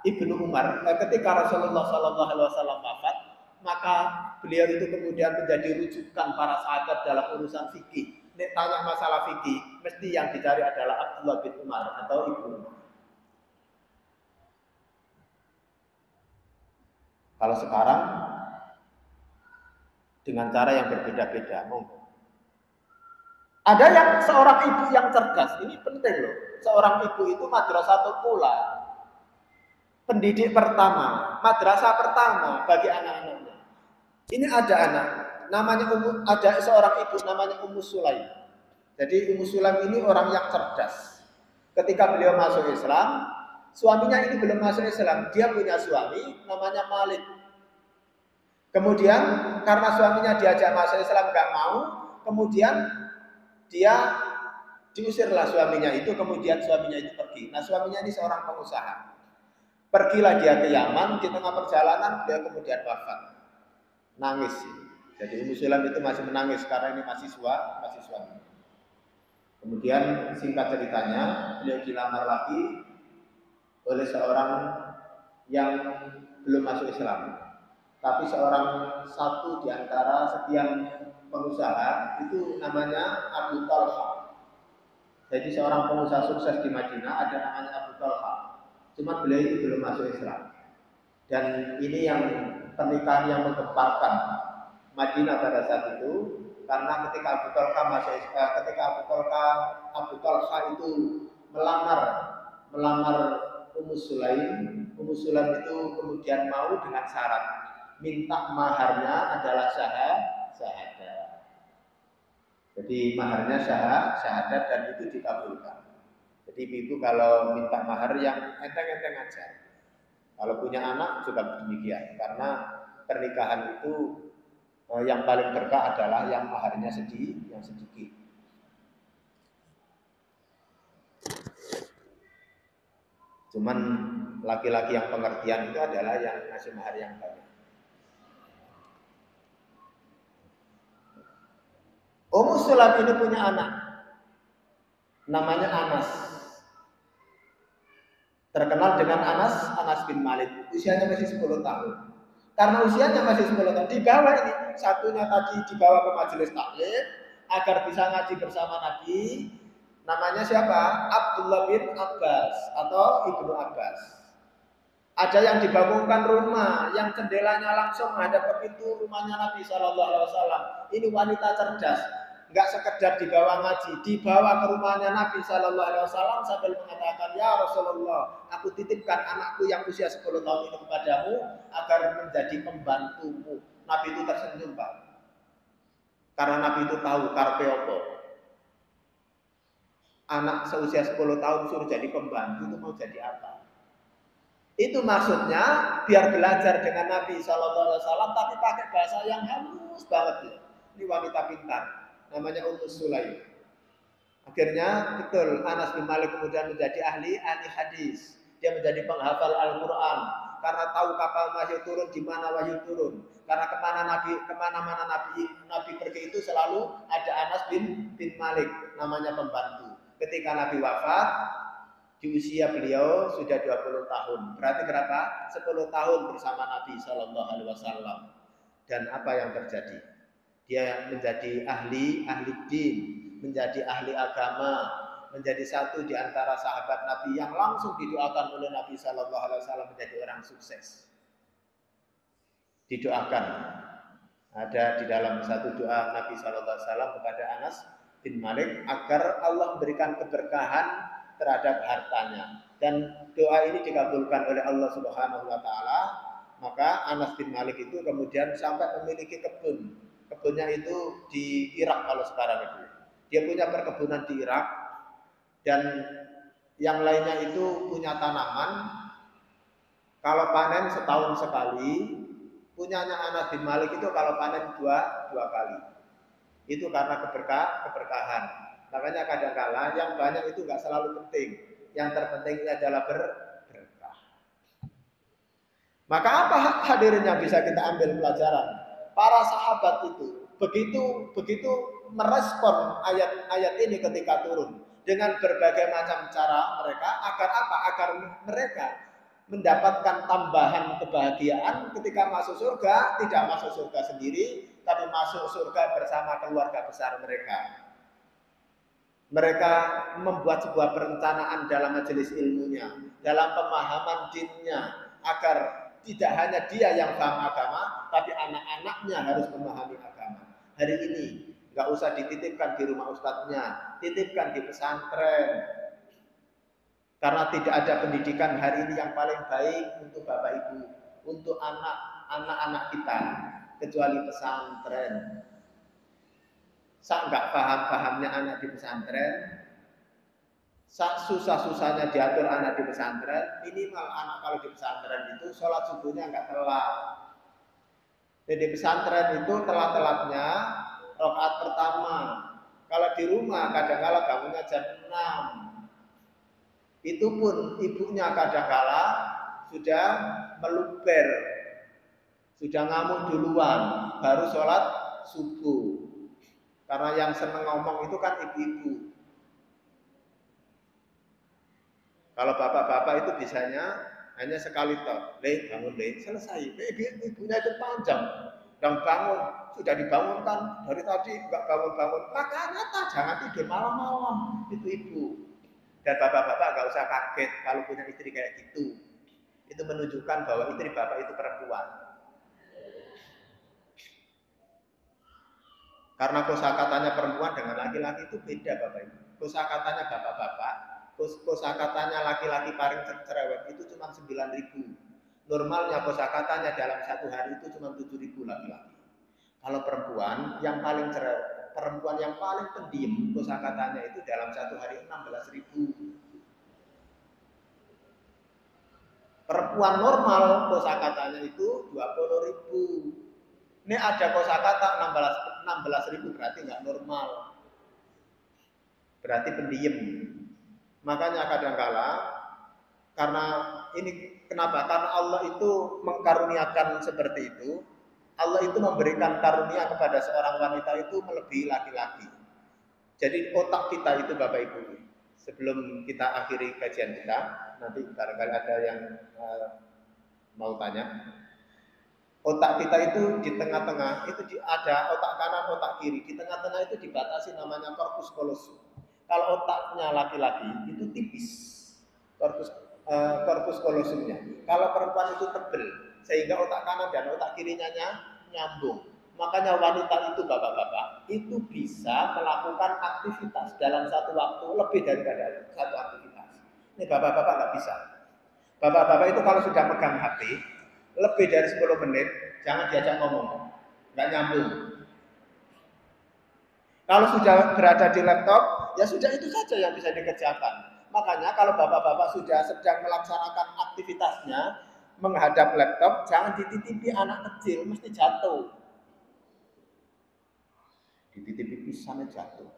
Ibnu Umar, ketika Rasulullah Shallallahu Alaihi Wasallam wafat, maka beliau itu kemudian menjadi rujukan para sahabat dalam urusan fikih. Nek tanya masalah fikih, mesti yang dicari adalah Abdullah bin Umar atau Ibnu Umar. Kalau sekarang dengan cara yang berbeda-beda, ada yang seorang ibu yang cerdas, ini penting loh. Seorang ibu itu madrasatul ula, pendidik pertama, madrasah pertama bagi anak-anaknya. Ini ada anak, namanya ada seorang ibu namanya Ummu Sulaim. Jadi Ummu Sulaim ini orang yang cerdas. Ketika beliau masuk Islam, suaminya ini belum masuk Islam, dia punya suami namanya Malik. Kemudian karena suaminya diajak masuk Islam nggak mau, kemudian dia diusirlah suaminya itu, kemudian suaminya itu pergi. Nah suaminya ini seorang pengusaha. Pergilah dia ke Yaman, di tengah perjalanan dia kemudian wafat. Nangis. Jadi Ummu Sulaim itu masih menangis karena ini masih suami. Kemudian singkat ceritanya, beliau dilamar lagi oleh seorang yang belum masuk Islam. Tapi satu di antara sekian pengusaha itu namanya Abu Talha. Jadi seorang pengusaha sukses di Madinah ada namanya Abu Talha. Cuma beliau itu belum masuk Islam. Dan ini yang pernikahan yang menggemparkan Madinah pada saat itu, karena ketika Abu Talha itu melamar Ummu Sulaim itu kemudian mau dengan syarat minta maharnya adalah syahadat. Jadi maharnya syahadat dan itu dikabulkan. Jadi ibu kalau minta mahar yang enteng-enteng aja. Kalau punya anak juga demikian, karena pernikahan itu yang paling berkah adalah yang maharnya sedikit. Cuman laki-laki yang pengertian itu adalah yang ngasih mahar yang banyak. Ummu Sulaim ini punya anak, namanya Anas. Terkenal dengan Anas bin Malik. Usianya masih 10 tahun. Karena usianya masih 10 tahun, dibawa ini. Satunya tadi dibawa ke majelis taklim agar bisa ngaji bersama Nabi. Namanya siapa? Abdullah bin Abbas atau Ibnu Abbas. Ada yang dibangunkan rumah, yang jendelanya langsung menghadap ke pintu rumahnya Nabi Shallallahu Alaihi Wasallam. Ini wanita cerdas. Enggak sekedar dibawa ngaji, dibawa ke rumahnya Nabi Shallallahu Alaihi Wasallam sambil mengatakan, ya Rasulullah, aku titipkan anakku yang usia 10 tahun ini kepadamu agar menjadi pembantumu. Nabi itu tersenyum Pak, karena Nabi itu tahu karpe opo. Anak seusia 10 tahun suruh jadi pembantu itu mau jadi apa? Itu maksudnya biar belajar dengan Nabi Shallallahu Alaihi Wasallam tapi pakai bahasa yang halus banget ya. Ini wanita pintar. Namanya Ummu Sulaim. Akhirnya betul Anas bin Malik kemudian menjadi ahli hadis. Dia menjadi penghafal Al-Quran karena tahu kapan wahyu turun, di mana wahyu turun. Karena kemana-mana Nabi pergi itu selalu ada Anas bin Malik, namanya pembantu. Ketika Nabi wafat, di usia beliau sudah 20 tahun. Berarti berapa? 10 tahun bersama Nabi Shallallahu Alaihi Wasallam. Dan apa yang terjadi? Dia menjadi ahli din, menjadi ahli agama, menjadi satu di antara sahabat Nabi yang langsung didoakan oleh Nabi Shallallahu Alaihi Wasallam menjadi orang sukses. Didoakan. Ada di dalam satu doa Nabi Shallallahu Alaihi Wasallam kepada Anas bin Malik agar Allah memberikan keberkahan terhadap hartanya. Dan doa ini dikabulkan oleh Allah Subhanahu Wa Taala. Maka Anas bin Malik itu kemudian sampai memiliki kebun. Kebunnya itu di Irak kalau sekarang itu. Dia punya perkebunan di Irak dan yang lainnya itu punya tanaman. Kalau panen setahun sekali, punyanya Anas bin Malik itu kalau panen dua kali. Itu karena keberkahan. Makanya kadang-kala yang banyak itu nggak selalu penting. Yang terpenting adalah berkah. Maka apa hadirin yang bisa kita ambil pelajaran? Para sahabat itu begitu merespon ayat-ayat ini ketika turun dengan berbagai macam cara mereka agar apa? Agar mereka mendapatkan tambahan kebahagiaan ketika masuk surga, tidak masuk surga sendiri, tapi masuk surga bersama keluarga besar mereka. Mereka membuat sebuah perencanaan dalam majelis ilmunya, dalam pemahaman dinnya, agar tidak hanya dia yang paham agama, tapi anak-anaknya harus memahami agama. Hari ini nggak usah dititipkan di rumah ustadznya, titipkan di pesantren. Karena tidak ada pendidikan hari ini yang paling baik untuk bapak ibu, untuk anak-anak kita, kecuali pesantren. Sak nggak paham-pahamnya anak di pesantren, sak susah-susahnya diatur anak di pesantren, minimal anak kalau di pesantren itu sholat subuhnya nggak telat. Jadi pesantren itu telat-telatnya rakaat pertama. Kalau di rumah kadang-kala bangunnya jam 6. Itu pun ibunya kadang-kala sudah meluber, sudah ngamuk duluan, baru sholat subuh. Karena yang seneng ngomong itu kan ibu-ibu. Kalau bapak-bapak itu bisanya hanya sekali toh, bangun selesai. Ibunya itu panjang, dan bangun sudah dibangunkan dari tadi nggak bangun-bangun. Makanya jangan tidur malam-malam, itu ibu. Dan bapak-bapak nggak usah kaget kalau punya istri kayak gitu. Itu menunjukkan bahwa istri bapak itu perempuan. Karena kosakatanya perempuan dengan laki-laki itu beda Bapak Ibu. Kosakatanya bapak-bapak, kosakatanya laki-laki paling cerewet itu cuma 9.000. Normalnya kosakatanya dalam satu hari itu cuma 7.000 laki-laki. Kalau perempuan yang paling cerewet, perempuan yang paling pendiam kosakatanya itu dalam satu hari 16.000. Perempuan normal kosakatanya itu 20.000. Ini ada kosakata 16.000 berarti nggak normal, berarti pendiam. Makanya kadang-kala karena ini kenapa? Karena Allah itu mengkaruniakan seperti itu. Allah itu memberikan karunia kepada seorang wanita itu melebihi laki-laki. Jadi otak kita itu Bapak Ibu, sebelum kita akhiri kajian kita, nanti barangkali ada yang mau tanya. Otak kita itu di tengah-tengah itu ada otak kanan, otak kiri. Di tengah-tengah itu dibatasi namanya corpus callosum. Kalau otaknya laki-laki itu tipis, corpus callosumnya. Kalau perempuan itu tebal, sehingga otak kanan dan otak kirinya nyambung. Makanya wanita itu bapak-bapak itu bisa melakukan aktivitas dalam satu waktu lebih daripada satu aktivitas. Ini bapak-bapak nggak bisa. Bapak-bapak itu kalau sudah megang HP lebih dari 10 menit, jangan diajak ngomong, nggak nyambung. Kalau sudah berada di laptop, ya sudah itu saja yang bisa dikerjakan. Makanya kalau bapak-bapak sudah sedang melaksanakan aktivitasnya, menghadap laptop, jangan dititipi anak kecil, mesti jatuh. Dititipi pisangnya jatuh,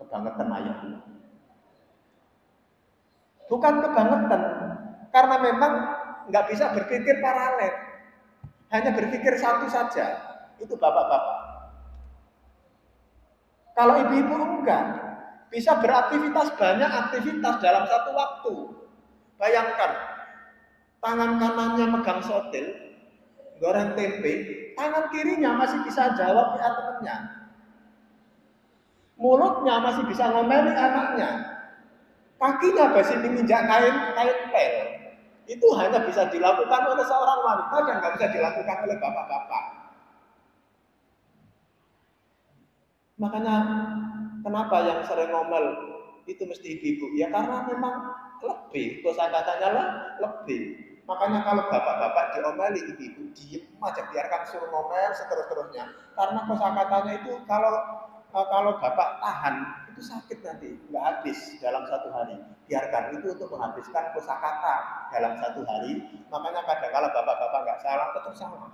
kebangetan ayahnya. Bukan kebangetan, karena memang nggak bisa berpikir paralel, hanya berpikir satu saja, itu bapak-bapak. Kalau ibu-ibu enggak, bisa beraktivitas banyak aktivitas dalam satu waktu. Bayangkan, tangan kanannya megang sotil, goreng tempe, tangan kirinya masih bisa jawab ya temannya. Mulutnya masih bisa ngomeli anaknya. Kakinya masih menginjak kain pel. Itu hanya bisa dilakukan oleh seorang wanita dan nggak bisa dilakukan oleh bapak-bapak. Makanya kenapa yang sering ngomel itu mesti ibu-ibu? Ya karena memang lebih, kosakatanya lebih. Makanya kalau bapak-bapak diomeli ibu-ibu, diem aja, biarkan suruh ngomel seterus-terusnya. Karena kosakatanya itu kalau bapak tahan itu sakit nanti, nggak habis dalam satu hari. Biarkan itu untuk menghabiskan kosakata dalam satu hari. Makanya kadang-kala bapak-bapak nggak salah, tetap salah.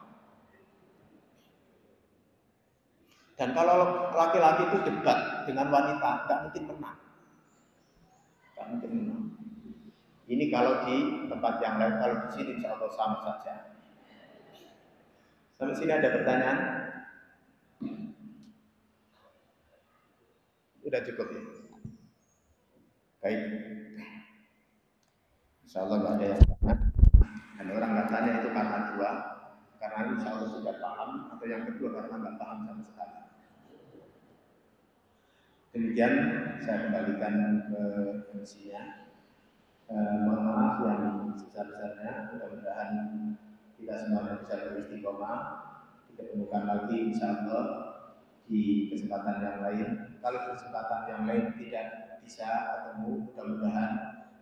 Dan kalau laki-laki itu debat dengan wanita, nggak mungkin menang. Nggak mungkin menang. Ini kalau di tempat yang lain, kalau di sini insya Allah sama saja. Sampai sini ada pertanyaan? Udah cukup ya? Baik. Insya Allah nggak ada yang tanya. Dan orang nggak tanya itu karena dua. Karena insya Allah sudah paham. Atau yang kedua karena nggak paham sama sekali. Demikian saya kembalikan ke fungsinya. Mohon maaf yang sebesar-besarnya. Mudah-mudahan kita semua bisa beristiqomah. Diketemukan lagi insya Allah di kesempatan yang lain. Kalau kesempatan yang lain tidak bisa ketemu, mudah-mudahan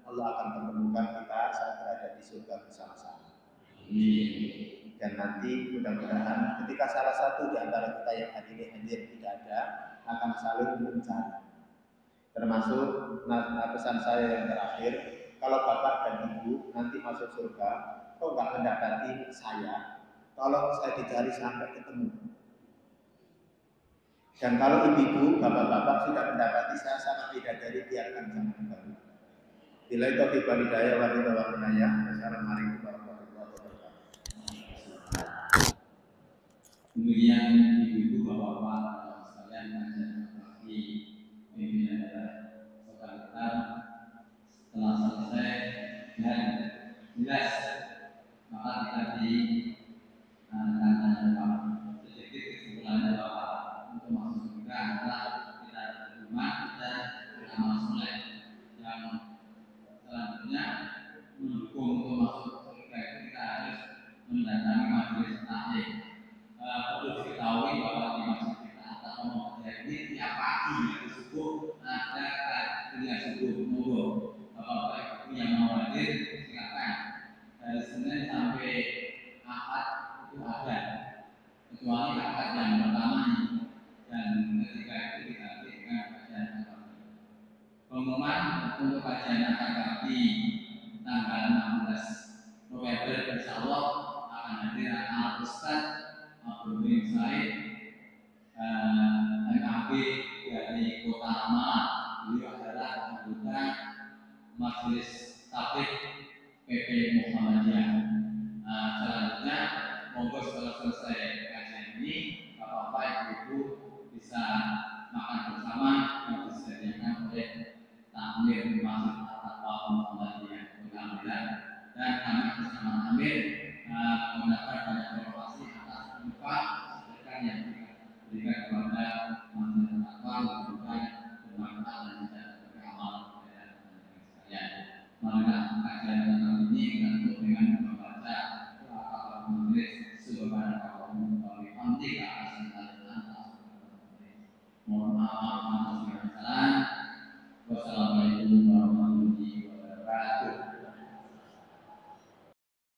Allah akan pertemukan kita saat berada di surga bersama-sama. Dan nanti mudah-mudahan ketika salah satu di antara kita yang hari ini hadir tidak ada, akan saling mencari. Termasuk pesan saya yang terakhir, kalau bapak dan ibu nanti masuk surga, kok nggak mendapati saya? Tolong saya dicari sampai ketemu. Dan kalau ibu-ibu, bapak-bapak sudah mendapati saya sangat bidadari, biarkan jangan kembali. Bila itu wal hidayah wa ridha wa inayah. Assalamualaikum warahmatullahi wabarakatuh. Kemudian ibu-ibu, bapak-bapak sekalian yang lagi pimpinan saudara kita setelah selesai dan jelas maka kita di sedikit kesimpulannya bahwa untuk masuk surga adalah kita beriman dan beramal soleh. Yang selanjutnya mendukung untuk masuk surga itu kita harus mendatangi majelis taklim. Perlu diketahui bahwa di masjid kita atau Muhammadiyah ini tiap pagi dari subuh ada kuliah subuh. Monggo bapak-bapak ibu yang mau hadir silakan. Dari Senin sampai Ahad itu ada, kecuali Ahad yang pertama ini, dan ketika itu diganti dengan kajian akad. Pengumuman untuk kajian akad di tanggal 16 November insya Allah akan hadir Al-Ustaz Abdul Said MKB dari Kota Lama. Beliau adalah anggota Majelis Tabligh PP Muhammadiyah. Selanjutnya monggo setelah selesai